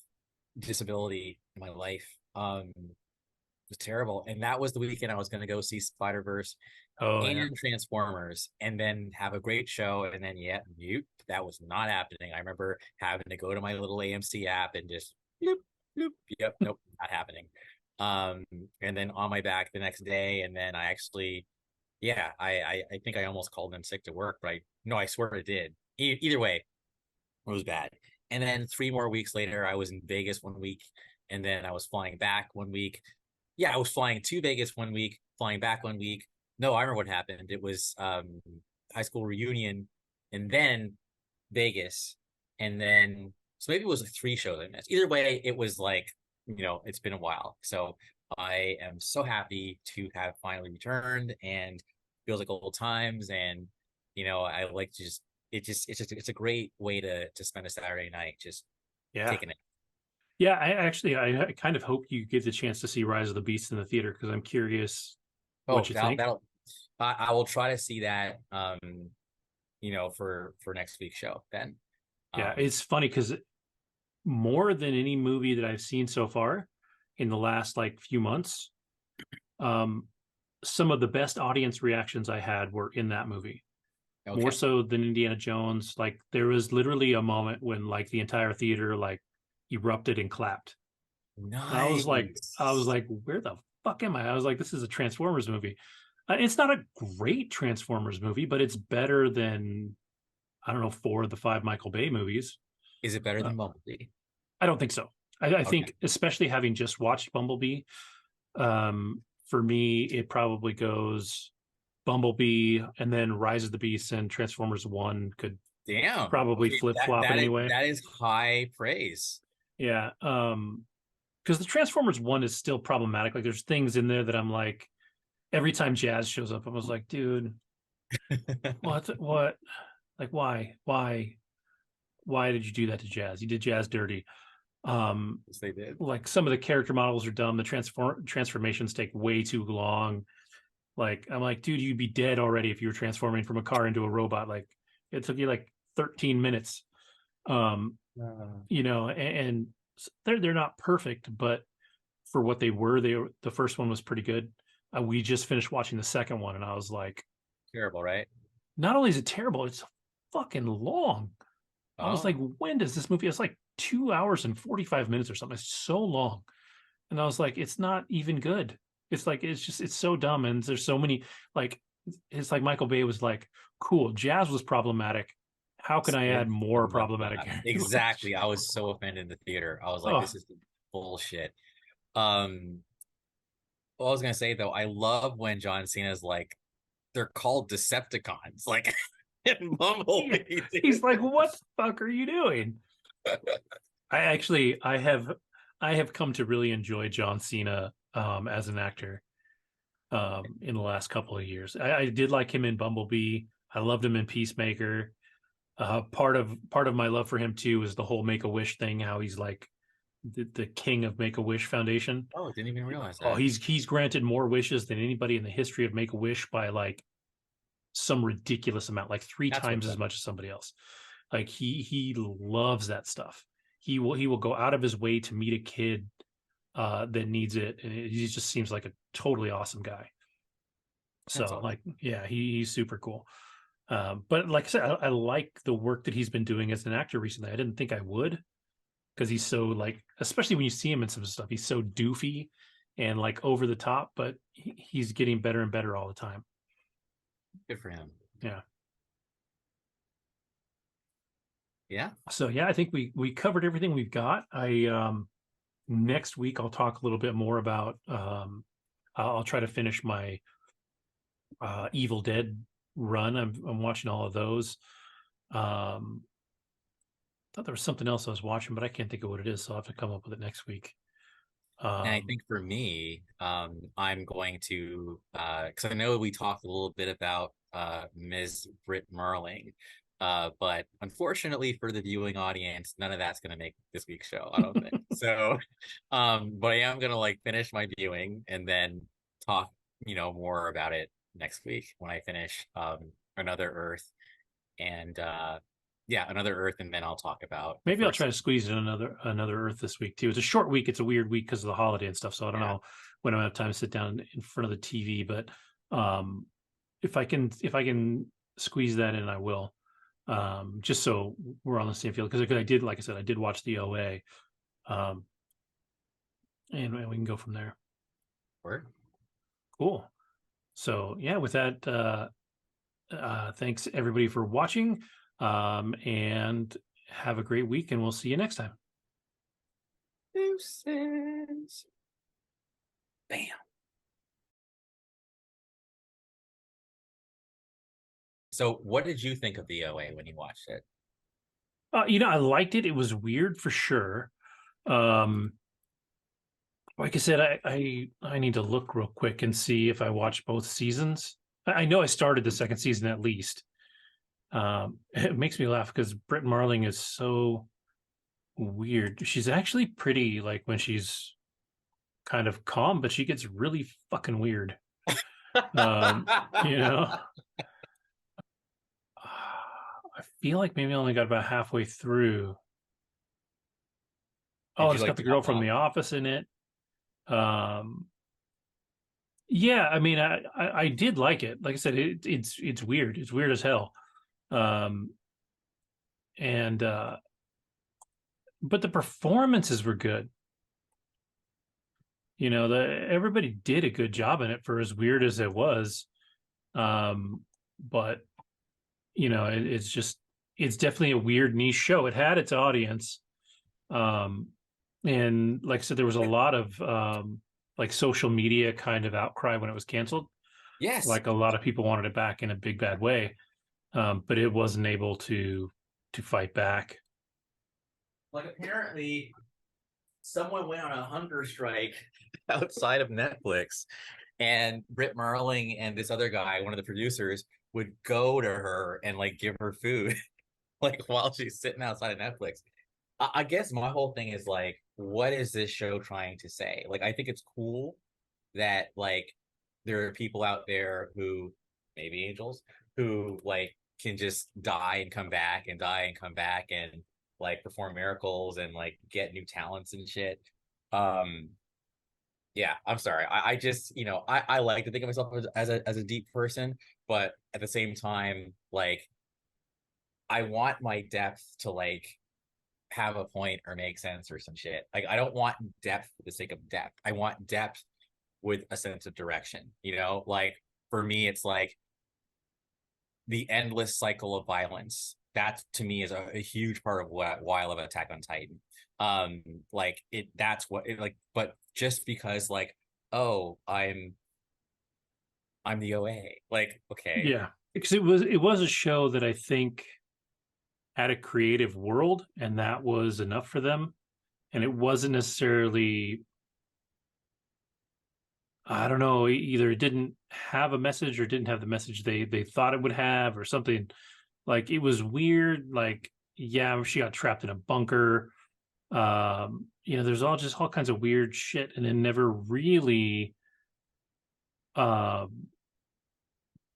disability in my life. It was terrible. And that was the weekend I was gonna go see Spider-Verse oh yeah. and Transformers and then have a great show. And then, yeah, mute. That was not happening. I remember having to go to my little AMC app and just bloop, bloop. Yep, nope, not happening. Um, and then on my back the next day. And then I actually, yeah, I think I almost called in sick to work, but no, I swear I did. Either way, it was bad. And then 3 more weeks later, I was in Vegas one week. And then I was flying back one week. Yeah, I was flying to Vegas one week, flying back one week. No, I remember what happened. It was high school reunion and then Vegas. And then so maybe it was like 3 shows I missed. Either way, it was like, it's been a while. So I am so happy to have finally returned and feels like old times. And I like to just it's a great way to spend a Saturday night just Yeah. kicking it. Yeah, I kind of hope you get the chance to see Rise of the Beast in the theater because I'm curious what Oh, you think. I will try to see that for next week's show then. Yeah, Um, it's funny because more than any movie that I've seen so far in the last like few months, um, some of the best audience reactions I had were in that movie. More okay. so than Indiana Jones. Like there was literally a moment when like the entire theater like erupted and clapped. And I was Nice. like, where the fuck am I? I was like, this is a Transformers movie. It's not a great Transformers movie, but it's better than I don't know 4 of the 5 Michael Bay movies. Is it better Uh, than Bumblebee? I don't think so. I Okay. think, especially having just watched Bumblebee, for me, it probably goes Bumblebee and then Rise of the Beast and Transformers One could Damn. probably Okay, flip that flop it that is anyway. that is high praise. Yeah. Because the Transformers One is still problematic. Like there's things in there that I'm like, every time Jazz shows up, I was like, dude, what? Like, why did you do that to Jazz? You did Jazz dirty. Um, Yes, they did. like some of the character models are dumb. The transformations take way too long. Like I'm like, dude, you'd be dead already if you were transforming from a car into a robot. Like it took you like 13 minutes. Um, and they're not perfect, but for what they were, the first one was pretty good. We just finished watching the second one, and I was like, Terrible, right? not only is it terrible, it's fucking long. I was like, Oh, when does this movie? It's like 2 hours and 45 minutes or something. It's so long. And I was like, it's not even good. It's like it's so dumb. And there's so many like it's like Michael Bay was like, cool, Jazz was problematic. How can I add spin more some of problematic that. characters? Exactly. I was so offended in the theater. I was like, Oh, this is bullshit. Um, what I was gonna say though, I love when John Cena's like, they're called Decepticons, like in yeah. Bumblebee, He's dude. like, what the fuck are you doing? I have come to really enjoy John Cena as an actor in the last couple of years. I did like him in Bumblebee. I loved him in Peacemaker. Part of my love for him too is the whole Make a Wish thing. How he's like the king of Make a Wish Foundation. Oh, didn't even realize Oh, that. he's granted more wishes than anybody in the history of Make a Wish by like some ridiculous amount, like three That's times what's as up. much as somebody else. Like he loves that stuff. He will go out of his way to meet a kid that needs it, and he just seems like a totally awesome guy. That's So awesome. like, yeah, he's super cool. But like I said, I like the work that he's been doing as an actor recently. I didn't think I would because he's so like, especially when you see him in some stuff, he's so doofy and like over the top, but he's getting better and better all the time. Good for him. Yeah. Yeah. So yeah, I think we covered everything we've got. I next week I'll talk a little bit more about I'll try to finish my Evil Dead run. I'm watching all of those. Um, thought there was something else I was watching, but I can't think of what it is, so I'll have to come up with it next week. And I Um, think for me, I'm going to because I know we talked a little bit about Ms. Britt Marling, but unfortunately for the viewing audience, none of that's gonna make this week's show, I don't think. So, but I am gonna like finish my viewing and then talk, more about it next week when I finish Another Earth and yeah, Another Earth, and then I'll talk about the maybe I'll try first. to squeeze in another Earth this week too. It's a short week. It's a weird week because of the holiday and stuff. So I don't Yeah, know when I have time to sit down in front of the TV, but um, if I can squeeze that in, I will. Just so we're on the same field because I did, like I said, I did watch the OA, um, and we can go from there. word. Cool. So yeah, with that, thanks everybody for watching, and have a great week, and we'll see you next time. Deuces. Bam. So, what did you think of the OA when you watched it? I liked it. It was weird for sure. Um, like I said, I need to look real quick and see if I watched both seasons. I know I started the second season at least. It makes me laugh because Britt Marling is so weird. She's actually pretty, like when she's kind of calm, but she gets really fucking weird. You know, I feel like maybe I only got about halfway through. Oh, Did and you it's got like the girl drop from off? The Office in it. Um, yeah, I mean, I did like it. Like I said, it's weird. It's weird as hell. Um, and but the performances were good. You know, everybody did a good job in it for as weird as it was. But you know, it's just it's definitely a weird niche show. It had its audience. Um, and like I said, there was a lot of like social media kind of outcry when it was canceled. Yes. Like a lot of people wanted it back in a big bad way, but it wasn't able to fight back. Like apparently someone went on a hunger strike outside of Netflix, and Britt Marling and this other guy, one of the producers, would go to her and like give her food like while she's sitting outside of Netflix. I guess my whole thing is like, what is this show trying to say? Like, I think it's cool that like there are people out there who maybe angels who like can just die and come back and die and come back and like perform miracles and like get new talents and shit. Um, yeah, I'm sorry. I just, I like to think of myself as a deep person, but at the same time, like I want my depth to like have a point or make sense or some shit. Like I don't want depth for the sake of depth. I want depth with a sense of direction. Like for me, it's like the endless cycle of violence. That to me is a huge part of why I love Attack on Titan. Like it, that's what it like. But just because like, oh, I'm the OA. Like, okay, Yeah, because it was a show that I think had a creative world, and that was enough for them. And it wasn't necessarily, I don't know, either it didn't have a message or didn't have the message they thought it would have or something. Like it was weird. Like, yeah, she got trapped in a bunker. You know, there's all kinds of weird shit, and it never really um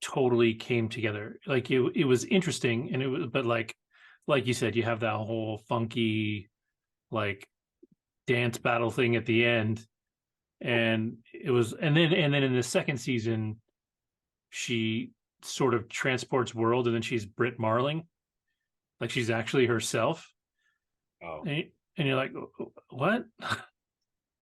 totally came together. Like it was interesting, and it was, but like you said, you have that whole funky like dance battle thing at the end, and it was, and then in the second season, she sort of transports world, and then she's Britt Marling, like she's actually herself, oh, and, and you're like, what?